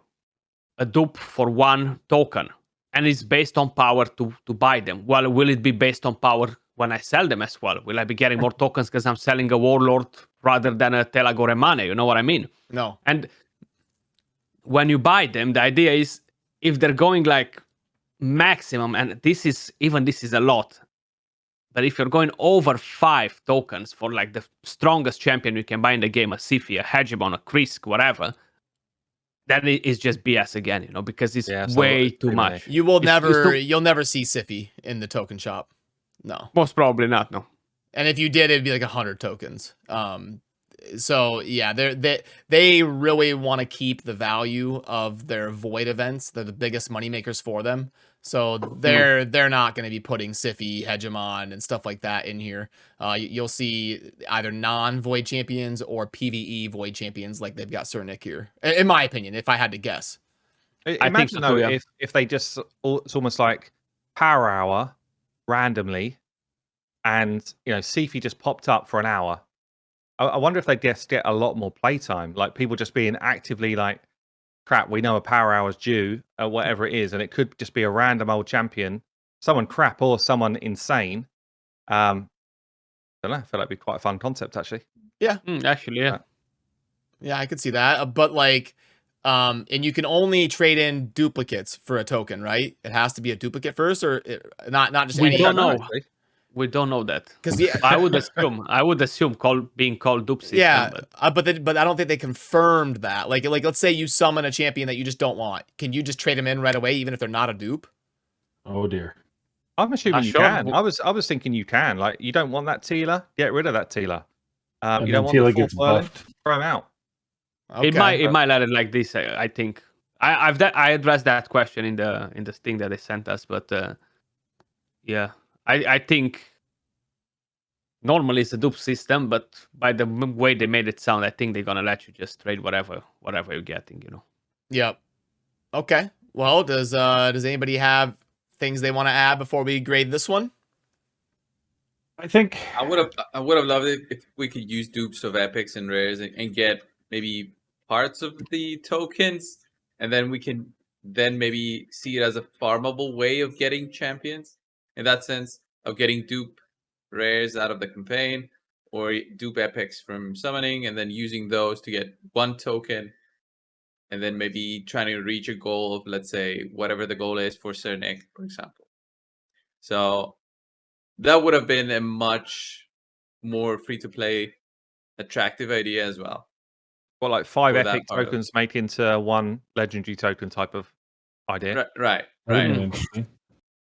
Speaker 5: dupe for 1 token, and it's based on power to buy them. Well, will it be based on power when I sell them as well? Will I be getting more tokens because I'm selling a Warlord rather than a Telagore Mane? You know what I mean?
Speaker 1: No.
Speaker 5: And when you buy them, the idea is, if they're going like maximum, and this is a lot, but if you're going over 5 tokens for like the strongest champion you can buy in the game, a Sifi, a Hegemon, a Krisk, whatever, that is just BS again, you know, because it's way too much.
Speaker 1: You'll never see Sifi in the token shop. No.
Speaker 5: Most probably not, no.
Speaker 1: And if you did, it'd be like 100 tokens. So yeah, they really want to keep the value of their void events. They're the biggest money makers for them. So they're not going to be putting Sifi, Hegemon, and stuff like that in here. You'll see either non-void champions or PvE void champions, like they've got Cernic here. In my opinion, if I had to guess.
Speaker 3: Imagine though, if they just, it's almost like Power Hour randomly, and you know, Sifi just popped up for an hour. I wonder if they just get a lot more playtime, like people just being actively like, crap, we know a Power Hour's due, whatever it is, and it could just be a random old champion, someone crap or someone insane. I don't know. I feel like it'd be quite a fun concept, actually.
Speaker 1: Yeah,
Speaker 5: actually, yeah.
Speaker 1: Yeah, I could see that. But like, and you can only trade in duplicates for a token, right? It has to be a duplicate first, or not just any.
Speaker 5: We don't know. We don't know that, because I would assume being called dupe system.
Speaker 1: Yeah, but I don't think they confirmed that. Like let's say you summon a champion that you just don't want. Can you just trade them in right away, even if they're not a dupe?
Speaker 2: Oh dear.
Speaker 3: I'm assuming you can. I was thinking you can. Like, you don't want that Teela, get rid of that Teela. You don't want
Speaker 2: Teela
Speaker 3: the
Speaker 2: gets buffed.
Speaker 3: Throw him out.
Speaker 1: Okay.
Speaker 5: It might let it like this. I think I addressed that question in the thing that they sent us, but yeah. I think normally it's a dupe system, but by the way they made it sound, I think they're gonna let you just trade whatever you're getting, you know.
Speaker 1: Yep. Okay. Well, does anybody have things they want to add before we grade this one?
Speaker 2: I think
Speaker 6: I would have loved it if we could use dupes of epics and rares and get maybe parts of the tokens, and then we can maybe see it as a farmable way of getting champions. in that sense of getting dupe rares out of the campaign, or dupe epics from summoning, and then using those to get 1 token, and then maybe trying to reach a goal of, let's say, whatever the goal is for Cernic, for example. So that would have been a much more free-to-play attractive idea as well.
Speaker 3: Well, like 5
Speaker 6: For that
Speaker 3: epic
Speaker 6: part of it.
Speaker 3: tokens make into 1 legendary token type of idea.
Speaker 6: Right.
Speaker 2: That'd be interesting.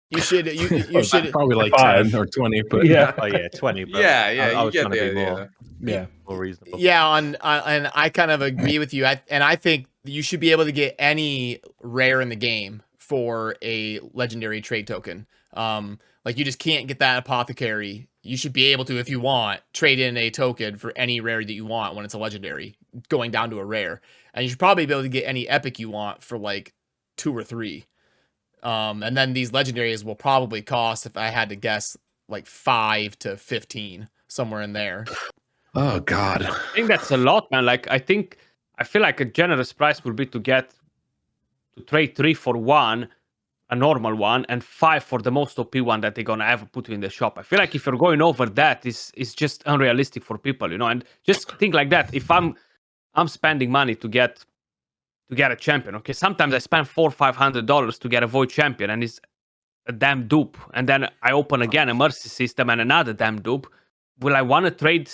Speaker 1: You should you should
Speaker 4: Probably like
Speaker 2: 5.
Speaker 4: 10 or 20, but
Speaker 2: Yeah.
Speaker 3: Oh yeah, 20. But
Speaker 6: Yeah,
Speaker 3: I
Speaker 6: you
Speaker 3: was
Speaker 6: get
Speaker 3: trying to
Speaker 6: the
Speaker 3: be
Speaker 6: idea.
Speaker 2: Yeah.
Speaker 3: more reasonable.
Speaker 1: Yeah, and I kind of agree with you. I think you should be able to get any rare in the game for a legendary trade token. Like you just can't get that apothecary. You should be able to, if you want, trade in a token for any rare that you want when it's a legendary, going down to a rare. And you should probably be able to get any epic you want for like 2 or 3. And then these legendaries will probably cost, if I had to guess, like 5 to 15, somewhere in there.
Speaker 4: oh god.
Speaker 5: I think that's a lot, man. Like I feel like a generous price would be to trade 3 for 1, a normal one, and 5 for the most OP one that they're gonna ever put in the shop. I feel like if you're going over that, it's just unrealistic for people, you know. And just think like that. If I'm spending money to get a champion, okay, sometimes I spend $400-500 to get a void champion, and it's a damn dupe. And then I open again a mercy system and another damn dupe. Will I want to trade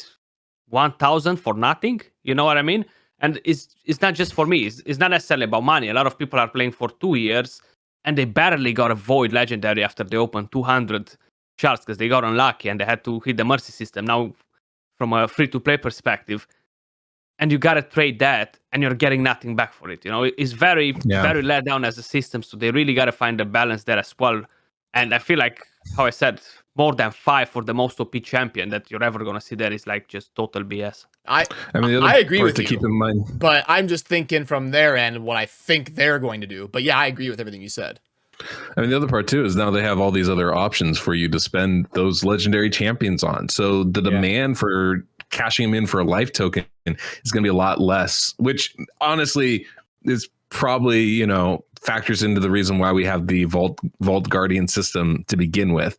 Speaker 5: 1,000 for nothing? You know what I mean? And it's not just for me. It's not necessarily about money. A lot of people are playing for 2 years, and they barely got a void legendary after they opened 200 shards because they got unlucky and they had to hit the mercy system. Now, from a free-to-play perspective, and you gotta trade that, and you're getting nothing back for it. You know, it's very let down as a system. So they really gotta find a balance there as well. And I feel like, how I said, more than 5 for the most OP champion that you're ever gonna see there is like just total BS.
Speaker 4: I mean, the other
Speaker 1: I agree
Speaker 4: part
Speaker 1: with
Speaker 4: to
Speaker 1: you,
Speaker 4: keep in mind,
Speaker 1: but I'm just thinking from their end what I think they're going to do. But yeah, I agree with everything you said.
Speaker 4: I mean, the other part too is now they have all these other options for you to spend those legendary champions on. So the demand for cashing them in for a life token is going to be a lot less, which honestly is probably, you know, factors into the reason why we have the Vault Guardian system to begin with,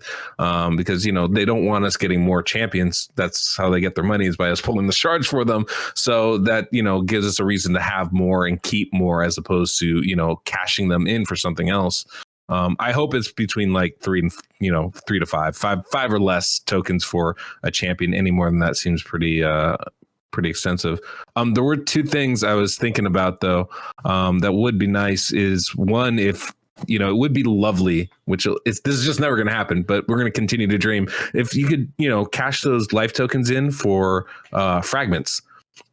Speaker 4: because, you know, they don't want us getting more champions. That's how they get their money, is by us pulling the shards for them. So that, you know, gives us a reason to have more and keep more, as opposed to, you know, cashing them in for something else. I hope it's between like 3 to 5 or less tokens for a champion. Any more than that seems pretty extensive. There were 2 things I was thinking about though, that would be nice. Is one, if, you know, it would be lovely, which this is just never going to happen, but we're going to continue to dream. If you could, you know, cash those life tokens in for fragments,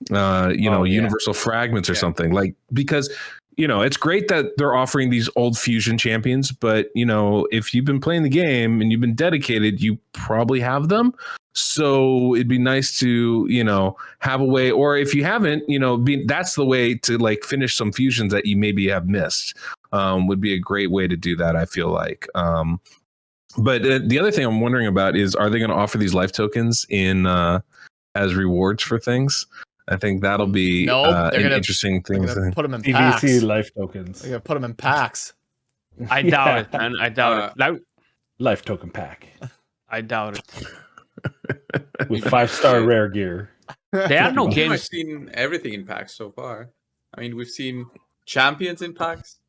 Speaker 4: universal fragments or something, like, because, you know, it's great that they're offering these old fusion champions, but, you know, if you've been playing the game and you've been dedicated, you probably have them. So it'd be nice to, you know, have a way, or if you haven't, you know, that's the way to like finish some fusions that you maybe have missed. Would be a great way to do that, I feel like. But the other thing I'm wondering about is, are they going to offer these life tokens in as rewards for things? I think that'll be an interesting thing.
Speaker 1: They're gonna put them in
Speaker 2: PVC
Speaker 1: packs.
Speaker 2: life tokens.
Speaker 1: They're gonna put them in packs.
Speaker 5: I doubt it, man. I doubt it. Like,
Speaker 2: Life token pack
Speaker 5: I doubt it.
Speaker 2: with 5-star rare gear.
Speaker 5: There are no
Speaker 6: I've
Speaker 5: games.
Speaker 6: seen everything in packs so far. I mean, we've seen champions in packs.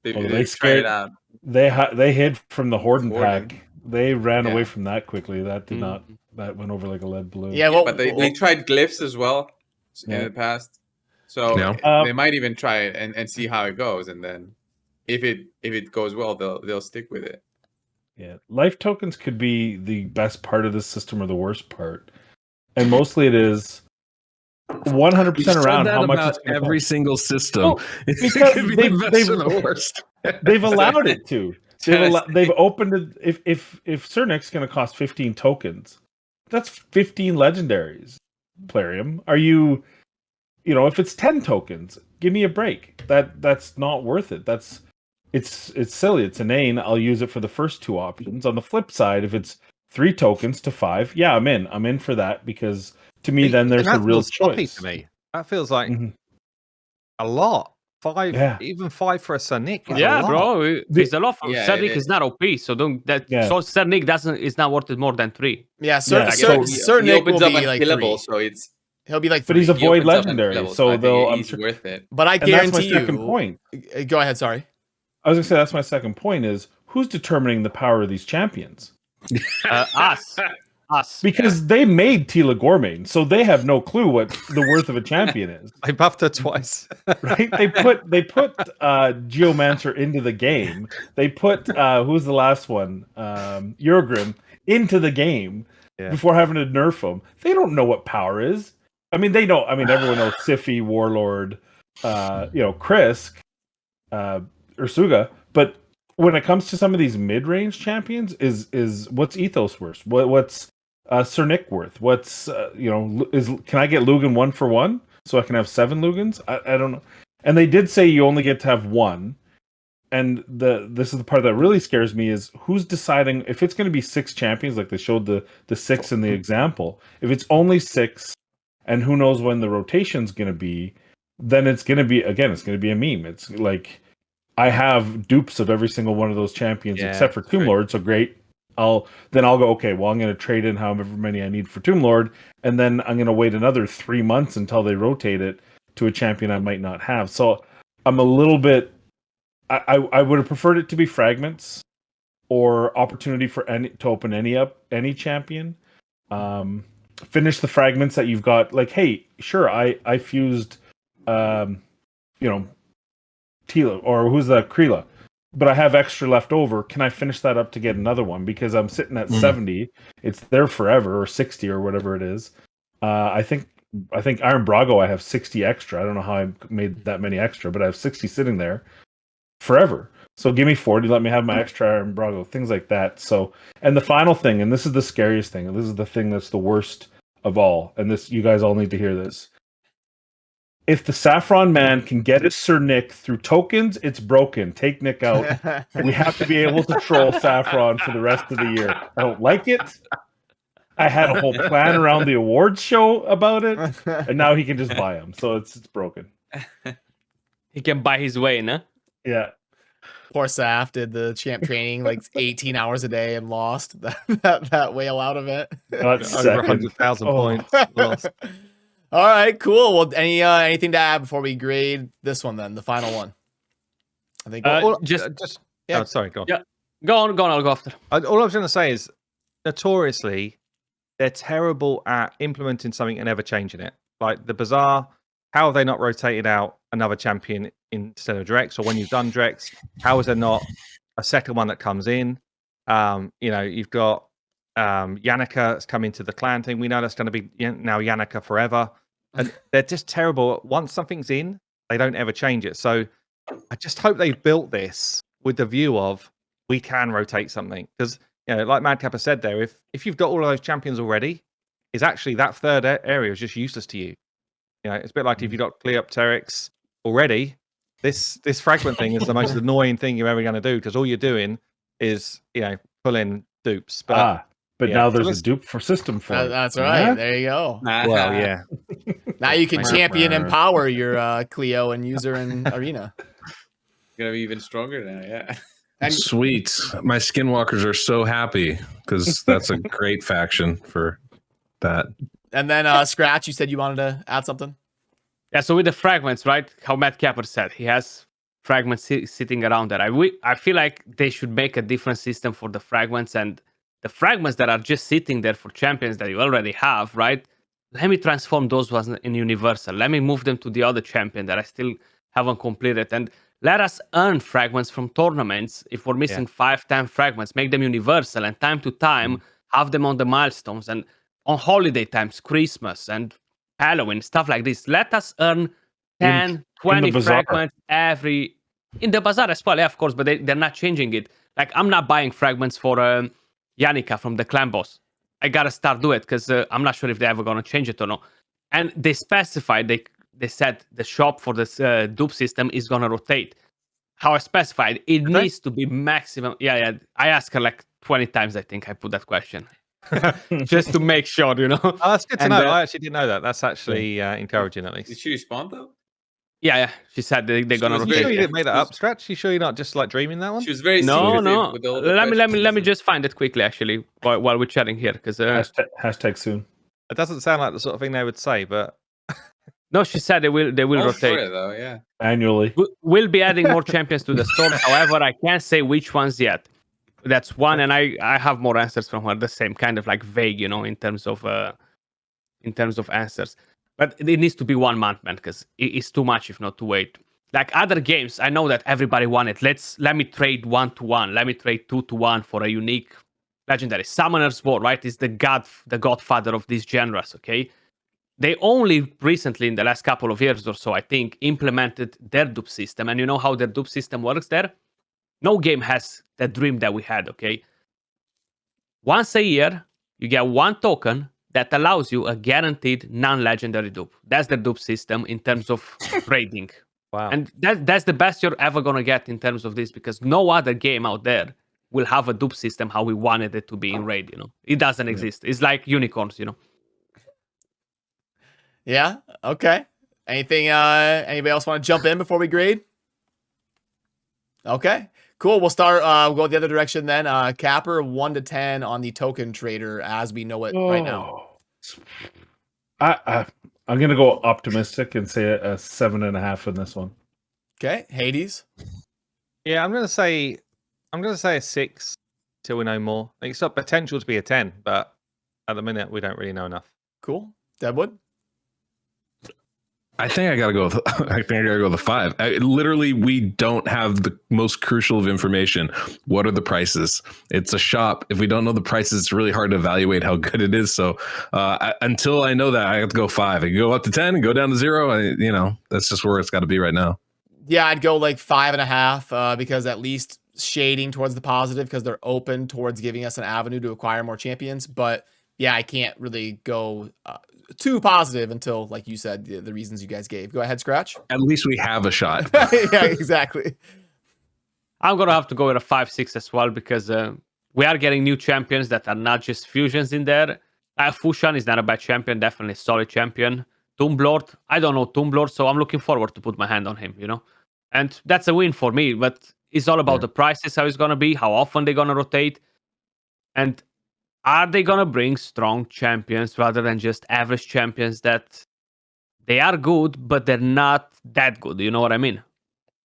Speaker 6: They tried it out.
Speaker 2: They hid from the Horden
Speaker 6: Horden.
Speaker 2: pack. They ran
Speaker 6: Yeah.
Speaker 2: away from that quickly. That did not. That went over like a lead balloon.
Speaker 1: Yeah, well,
Speaker 6: But they tried glyphs as well in the past. So they might even try it and see how it goes, and then if it goes well, they'll stick with it.
Speaker 2: Yeah, life tokens could be the best part of this system or the worst part, and mostly it is 100% around how much it's gonna
Speaker 4: every
Speaker 2: cost.
Speaker 4: single system.
Speaker 2: Oh,
Speaker 4: It
Speaker 2: because
Speaker 4: could be the best or the worst.
Speaker 2: They've allowed it to. They've opened it. If Cernic's going to cost 15 tokens, that's 15 legendaries. Plarium, are you know, if it's 10 tokens, give me a break. That's not worth it. It's silly. It's inane. I'll use it for the first 2 options. On the flip side, if it's 3 tokens to 5, yeah, I'm in. I'm in for that, because to me, then there's a real choice.
Speaker 3: To me, that feels like a lot 5,
Speaker 2: Yeah.
Speaker 3: even 5 for a Sir Nick. Is a
Speaker 5: Yeah,
Speaker 3: lot.
Speaker 5: bro, it's a lot.
Speaker 6: Yeah,
Speaker 5: Sir Nick
Speaker 6: it-
Speaker 5: is not OP, so don't that.
Speaker 2: Yeah.
Speaker 5: So Sir Nick is not worth it more than 3.
Speaker 1: Yeah, Sir,
Speaker 2: Yeah,
Speaker 1: Sir,
Speaker 2: so-
Speaker 1: Sir
Speaker 6: he
Speaker 1: Nick will
Speaker 6: opens up
Speaker 1: be like
Speaker 6: unkillable,
Speaker 1: 3.
Speaker 6: so it's
Speaker 1: He'll be like 3.
Speaker 2: But he's a
Speaker 6: he
Speaker 2: void
Speaker 6: opens up
Speaker 2: legendary,
Speaker 6: unkillable,
Speaker 2: so
Speaker 6: I
Speaker 2: they'll.
Speaker 6: think
Speaker 2: I'm
Speaker 6: he's
Speaker 2: sure,
Speaker 6: worth it.
Speaker 1: But I
Speaker 2: and that's my
Speaker 1: guarantee
Speaker 2: second
Speaker 1: you.
Speaker 2: point.
Speaker 1: Go ahead. Sorry.
Speaker 2: I was gonna say that's my second point is who's determining the power of these champions?
Speaker 5: Us.
Speaker 2: Because they made Tila Gourmet, so they have no clue what the worth of a champion is.
Speaker 3: They buffed her twice.
Speaker 2: Right? They put Geomancer into the game. They put who's the last one? Eurogrim into the game before having to nerf him. They don't know what power is. I mean, they know. I mean, everyone knows Sify, Warlord, Krisk, Ursuga, but when it comes to some of these mid-range champions, is what's Ethos worth? What's Sir Nick worth? What's can I get Lugan 1 for 1 so I can have 7 Lugans? I don't know. And they did say you only get to have 1. And this is the part that really scares me is who's deciding if it's going to be 6 champions like they showed the 6 in the example. If it's only 6 and who knows when the rotation's going to be, then it's going to be a meme. It's like I have dupes of every single one of those champions except for Tomb Lord, so great. I'll go, okay, well, I'm going to trade in however many I need for Tomb Lord, and then I'm going to wait another 3 months until they rotate it to a champion I might not have. So I'm a little bit... I would have preferred it to be fragments or opportunity for to open any champion. Finish the fragments that you've got. Like, hey, sure, I fused, Tila, or who's the Kreela, but I have extra left over. Can I finish that up to get another one? Because I'm sitting at 70. It's there forever, or 60, or whatever it is. I think Iron Brago, I have 60 extra. I don't know how I made that many extra, but I have 60 sitting there forever. So give me 40, let me have my extra Iron Brago, things like that. So, and the final thing, and this is the scariest thing, and this is the thing that's the worst of all, and this, you guys all need to hear this. If the Saffron Man can get his Sir Nick through tokens, it's broken. Take Nick out. We have to be able to troll Saffron for the rest of the year. I don't like it. I had a whole plan around the awards show about it, and now he can just buy them. So it's broken.
Speaker 5: He can buy his way, no?
Speaker 2: Yeah.
Speaker 1: Poor Saf did the champ training like 18 hours a day and lost that whale out of it.
Speaker 2: That's
Speaker 3: Over 100,000 points lost.
Speaker 1: All right, cool. Well, anything to add before we grade this one then, the final one? I think
Speaker 5: Yeah.
Speaker 3: Oh, sorry, go on.
Speaker 5: Yeah. Go on, I'll go after.
Speaker 3: All I was going to say is, notoriously, they're terrible at implementing something and never changing it. Like the Bazaar, how have they not rotated out another champion instead of Drex? Or when you've done Drex, how is there not a second one that comes in? You've got Yannicka that's come into the clan thing. We know that's going to be now Yannicka forever. And they're just terrible. Once something's in, they don't ever change it. So I just hope they've built this with the view of we can rotate something. Because, like Madcap has said there, if you've got all of those champions already, is actually that third area is just useless to you. It's a bit like if you've got Cleopteryx already, this fragment thing is the most annoying thing you're ever going to do, because all you're doing is, pull in dupes. But
Speaker 2: now there's a dupe for system for it.
Speaker 1: That's right.
Speaker 2: Yeah?
Speaker 1: There you go.
Speaker 3: Well, yeah.
Speaker 1: Now you can champion empower your Cleo and use her in Arena.
Speaker 6: Gonna be even stronger now, yeah.
Speaker 1: And
Speaker 4: Sweet. My skinwalkers are so happy because that's a great faction for that.
Speaker 1: And then Scratch, you said you wanted to add something?
Speaker 5: Yeah, so with the fragments, right? How Matt Capper said, he has fragments sitting around there. I feel like they should make a different system for the fragments, and the fragments that are just sitting there for champions that you already have, right? Let me transform those ones in Universal. Let me move them to the other champion that I still haven't completed. And let us earn fragments from tournaments. If we're missing 5-10 fragments, make them Universal, and time to time, have them on the milestones. And on holiday times, Christmas and Halloween, stuff like this. Let us earn 10, 20 fragments every... In the Bazaar as well, yeah, of course, but they're not changing it. Like, I'm not buying fragments for Yannicka from the clan boss. I gotta start doing it, because I'm not sure if they're ever gonna change it or not. And they specified, they said the shop for this dupe system is gonna rotate. How I specified, it needs to be maximum... Yeah, I asked her like 20 times, I think I put that question. Just to make sure,
Speaker 3: Oh, that's good to know. I actually didn't know that. That's actually encouraging, at least.
Speaker 6: Did she respond though?
Speaker 5: Yeah. She said they're gonna
Speaker 6: was
Speaker 3: You
Speaker 5: rotate.
Speaker 3: sure you
Speaker 6: very-
Speaker 3: didn't make that up, Stretch? You sure you're not just like dreaming that one?
Speaker 6: She was very
Speaker 5: No,
Speaker 6: secretive with all the
Speaker 5: let me
Speaker 6: questions.
Speaker 5: just find it quickly actually while we're chatting here because
Speaker 2: Hashtag soon.
Speaker 3: It doesn't sound like the sort of thing they would say, but
Speaker 5: no, she said they will
Speaker 6: All for
Speaker 5: rotate.
Speaker 6: it, though, yeah.
Speaker 2: Annually.
Speaker 5: We'll be adding more champions to the store. However, I can't say which ones yet. That's one, and I have more answers from her. The same kind of like vague, in terms of answers. But it needs to be 1 month, man, because it's too much if not to wait. Like other games, I know that everybody want it. Let me trade 1-to-1. Let me trade 2-to-1 for a unique legendary. Summoner's War, right? Is the godfather of these genres. Okay. They only recently, in the last couple of years or so, I think, implemented their dupe system. And you know how their dupe system works there? No game has that dream that we had, okay? Once a year, you get 1 token that allows you a guaranteed non-legendary dupe. That's the dupe system in terms of trading.
Speaker 3: wow.
Speaker 5: And that's the best you're ever going to get in terms of this, because no other game out there will have a dupe system how we wanted it to be in Raid, It doesn't exist. It's like unicorns,
Speaker 1: Yeah. Okay. Anything? Anybody else want to jump in before we grade? Okay. Cool. We'll start. We'll go the other direction then. Capper 1 to 10 on the token trader as we know it right now.
Speaker 2: I'm gonna go optimistic and say a 7.5 in this one.
Speaker 1: Okay. Hades.
Speaker 3: Yeah, I'm gonna say a 6 till we know more. It's got potential to be a 10, but at the minute we don't really know enough.
Speaker 1: Cool. Deadwood.
Speaker 4: I think I gotta go. I think I gotta go with a 5. Literally, we don't have the most crucial of information. What are the prices? It's a shop. If we don't know the prices, it's really hard to evaluate how good it is. So until I know that, I have to go 5. I can go up to 10 and go down to 0. That's just where it's got to be right now.
Speaker 1: Yeah, I'd go like 5.5 because at least shading towards the positive because they're open towards giving us an avenue to acquire more champions. But yeah, I can't really go too positive until, like you said, the reasons you guys gave. Go ahead, Scratch.
Speaker 4: At least we have a shot.
Speaker 1: Yeah, exactly.
Speaker 5: I'm going to have to go with a 5-6 as well because we are getting new champions that are not just fusions in there. Fushan is not a bad champion, definitely a solid champion. Tomblord, I don't know Tomblord, so I'm looking forward to put my hand on him, And that's a win for me, but it's all about the prices, how it's going to be, how often they're going to rotate. And are they going to bring strong champions rather than just average champions that they are good, but they're not that good? You know what I mean?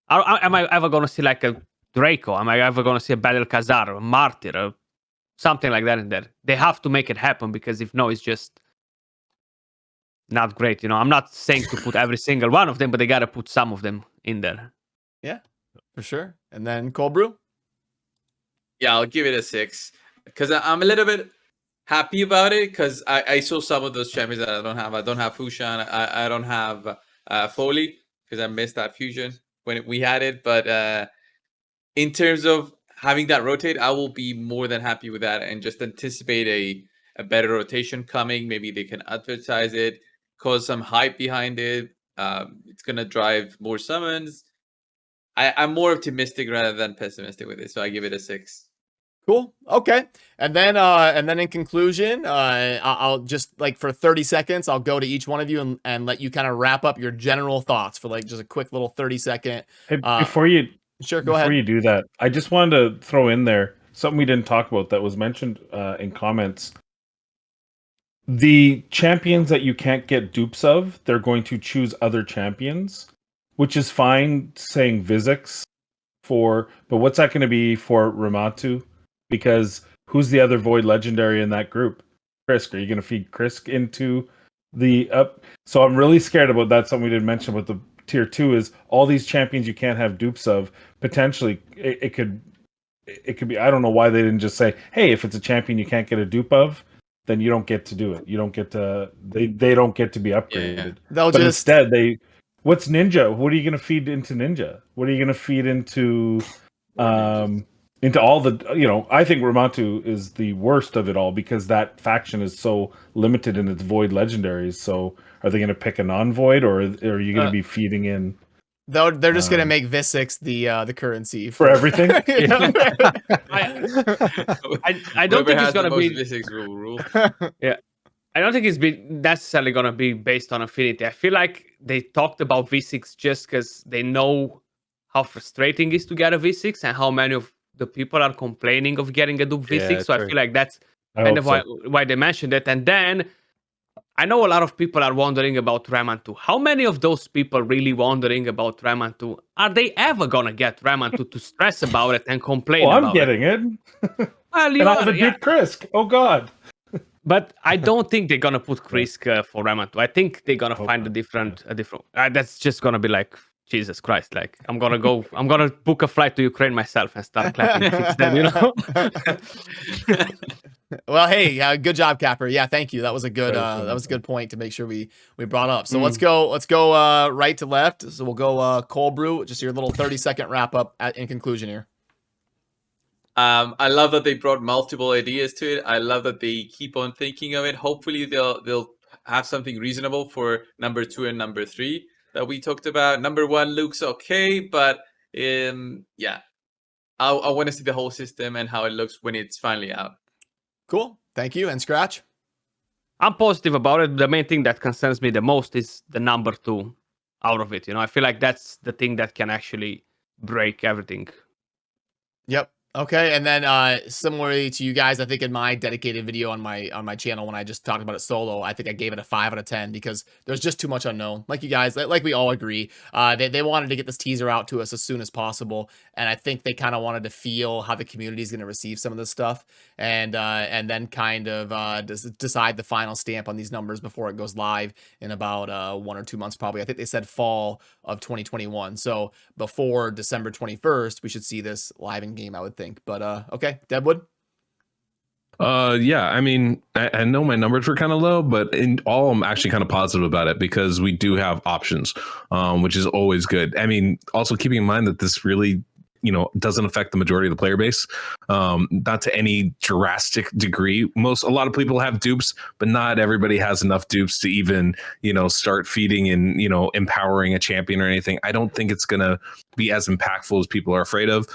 Speaker 5: Am I ever going to see like a Draco? Am I ever going to see a Battle Khazar, a Martyr, or something like that in there? They have to make it happen because if no, it's just not great. I'm not saying to put every single one of them, but they got to put some of them in there.
Speaker 1: Yeah, for sure. And then Cold Brew?
Speaker 6: Yeah, I'll give it a 6 because I'm a little bit happy about it because I saw some of those champions that I don't have. I don't have Fushan. I don't have Foley because I missed that fusion when we had it. But in terms of having that rotate, I will be more than happy with that and just anticipate a better rotation coming. Maybe they can advertise it, cause some hype behind it. It's going to drive more summons. I'm more optimistic rather than pessimistic with it. So I give it a 6.
Speaker 1: Cool. Okay. And then in conclusion, I'll just like for 30 seconds, I'll go to each one of you and let you kind of wrap up your general thoughts for like just a quick little 30-second.
Speaker 2: Hey, before you
Speaker 1: go ahead.
Speaker 2: Before you do that, I just wanted to throw in there something we didn't talk about that was mentioned in comments. The champions that you can't get dupes of, they're going to choose other champions, which is fine saying Vizix but what's that going to be for Ramatu? Because who's the other Void Legendary in that group? Krisk. Are you going to feed Krisk into the up? So I'm really scared about that. Something we didn't mention with the tier 2 is all these champions you can't have dupes of. Potentially, it could be. I don't know why they didn't just say, hey, if it's a champion you can't get a dupe of, then you don't get to do it. You don't get to. They don't get to be upgraded.
Speaker 1: Yeah.
Speaker 2: Instead what's Ninja? What are you going to feed into Ninja? What are you going to feed into all the, I think Ramatu is the worst of it all because that faction is so limited in its Void legendaries. So are they going to pick a non-Void or are you going to be feeding in?
Speaker 1: They're just going to make Vizix the currency
Speaker 2: for everything.
Speaker 5: I don't think it's going to be
Speaker 6: Vizix rule.
Speaker 5: Yeah. I don't think it's necessarily going to be based on affinity. I feel like they talked about V6 just because they know how frustrating it is to get a V6 and how many of the people are complaining of getting a Dupe V6.
Speaker 3: Yeah,
Speaker 5: So
Speaker 3: true.
Speaker 5: I feel like that's kind of why they mentioned it. And then I know a lot of people are wondering about Rayman 2. How many of those people really wondering about Rayman 2? Are they ever going to get Rayman 2 to stress about it and complain
Speaker 2: Oh,
Speaker 5: about
Speaker 2: I'm getting it.
Speaker 5: Well, you
Speaker 2: and I
Speaker 5: are,
Speaker 2: have a
Speaker 5: yeah.
Speaker 2: Dupe Krisk. Oh God.
Speaker 5: But I don't think they're gonna put Krisk for Rayman 2. I think they're gonna find
Speaker 2: not.
Speaker 5: a different. That's just gonna be like Jesus Christ. Like I'm gonna book a flight to Ukraine myself and start clapping chicks then, you know.
Speaker 1: Well, hey, good job, Capper. Yeah, thank you. That was a good point to make sure we brought up. So let's go right to left. So we'll go cold brew. Just your little 30-second wrap up in conclusion here.
Speaker 6: I love that they brought multiple ideas to it. I love that they keep on thinking of it. Hopefully they'll have something reasonable for number 2 and number 3 that we talked about. Number 1 looks okay, but yeah, I want to see the whole system and how it looks when it's finally out.
Speaker 1: Cool. Thank you. And Scratch?
Speaker 5: I'm positive about it. The main thing that concerns me the most is the number 2 out of it. You know, I feel like that's the thing that can actually break everything.
Speaker 1: Yep. Okay, and then similarly to you guys, I think in my dedicated video on my channel when I just talked about it solo, I think I gave it a 5 out of 10 because there's just too much unknown. Like you guys, like we all agree, they wanted to get this teaser out to us as soon as possible, and I think they kind of wanted to feel how the community is going to receive some of this stuff, and then kind of decide the final stamp on these numbers before it goes live in about 1 or 2 months probably. I think they said fall of 2021, so before December 21st, we should see this live in game, I would think. But okay, Deadwood.
Speaker 4: Yeah, I mean, I know my numbers were kind of low, but in all, I'm actually kind of positive about it because we do have options, which is always good. I mean, also keeping in mind that this really, doesn't affect the majority of the player base, not to any drastic degree. A lot of people have dupes, but not everybody has enough dupes to even, start feeding and, empowering a champion or anything. I don't think it's going to be as impactful as people are afraid of.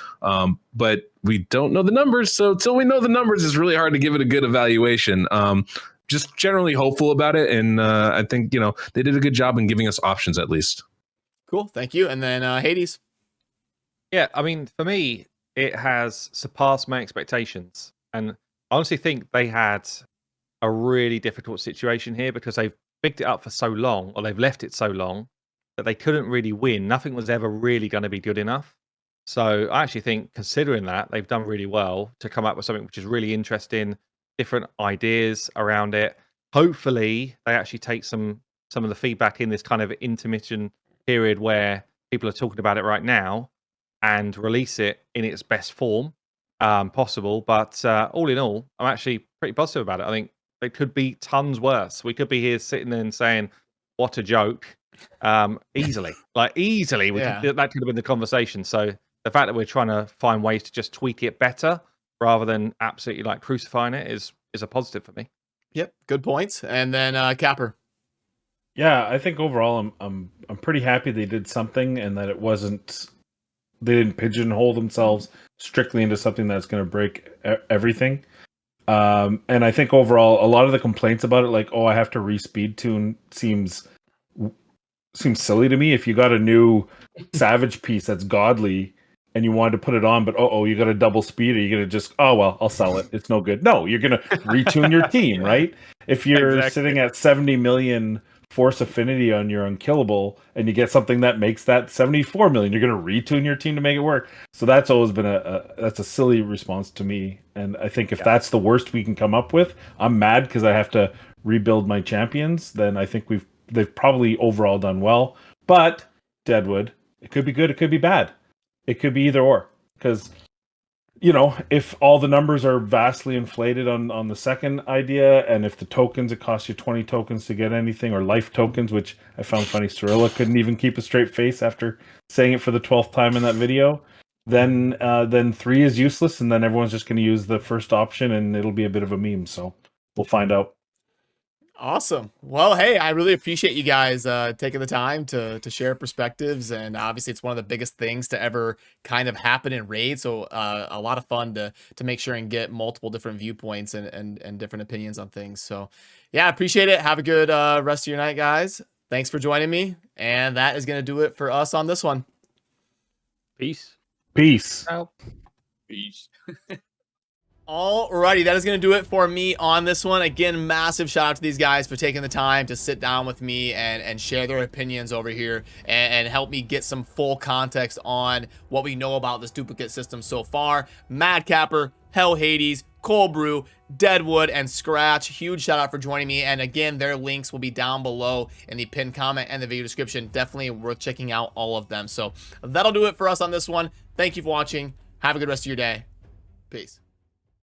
Speaker 4: But we don't know the numbers. So until we know the numbers, it's really hard to give it a good evaluation. Just generally hopeful about it. And I think, they did a good job in giving us options at least.
Speaker 1: Cool. Thank you. And then Hades.
Speaker 3: Yeah, I mean, for me, it has surpassed my expectations. And I honestly think they had a really difficult situation here because they've picked it up for so long, or they've left it so long, that they couldn't really win. Nothing was ever really going to be good enough. So I actually think, considering that, they've done really well to come up with something which is really interesting, different ideas around it. Hopefully, they actually take some of the feedback in this kind of intermittent period where people are talking about it right now and release it in its best form possible. But all in all, I'm actually pretty positive about it. I think it could be tons worse. We could be here sitting there and saying, what a joke. Easily. That could have been the conversation. So the fact that we're trying to find ways to just tweak it better rather than absolutely like crucifying it is a positive for me.
Speaker 1: Yep, good points. And then Capper.
Speaker 2: Yeah, I think overall I'm pretty happy they did something and that they didn't pigeonhole themselves strictly into something that's going to break everything. And I think overall a lot of the complaints about it, like, oh, I have to re-speed tune, seems silly to me. If you got a new Savage piece that's godly and you wanted to put it on, but you got a double speed, are you gonna just, oh well, I'll sell it, it's no good? No, you're gonna retune your team, right? If you're sitting at 70 million force affinity on your unkillable and you get something that makes that 74 million, you're gonna retune your team to make it work. So that's always been that's a silly response to me. And I think if that's the worst we can come up with, I'm mad because I have to rebuild my champions. Then I think they've probably overall done well. But Deadwood, it could be good, it could be bad. It could be either or. Because, if all the numbers are vastly inflated on the second idea, and if the tokens, it costs you 20 tokens to get anything, or life tokens, which I found funny, Cirilla couldn't even keep a straight face after saying it for the 12th time in that video, then 3 is useless, and then everyone's just going to use the first option, and it'll be a bit of a meme. So we'll find out.
Speaker 1: Awesome. Well, hey, I really appreciate you guys taking the time to share perspectives, and obviously it's one of the biggest things to ever kind of happen in Raid. So a lot of fun to make sure and get multiple different viewpoints and different opinions on things. So yeah, I appreciate it. Have a good rest of your night, guys. Thanks for joining me, and that is gonna do it for us on this one.
Speaker 5: Peace.
Speaker 2: Peace.
Speaker 6: Peace.
Speaker 1: Alrighty, that is going to do it for me on this one. Again, massive shout out to these guys for taking the time to sit down with me and share their opinions over here and help me get some full context on what we know about this duplicate system so far. Madcapper, Hell Hades, Cold Brew, Deadwood, and Scratch, huge shout out for joining me. And again, their links will be down below in the pinned comment and the video description. Definitely worth checking out all of them. So that'll do it for us on this one. Thank you for watching. Have a good rest of your day. Peace.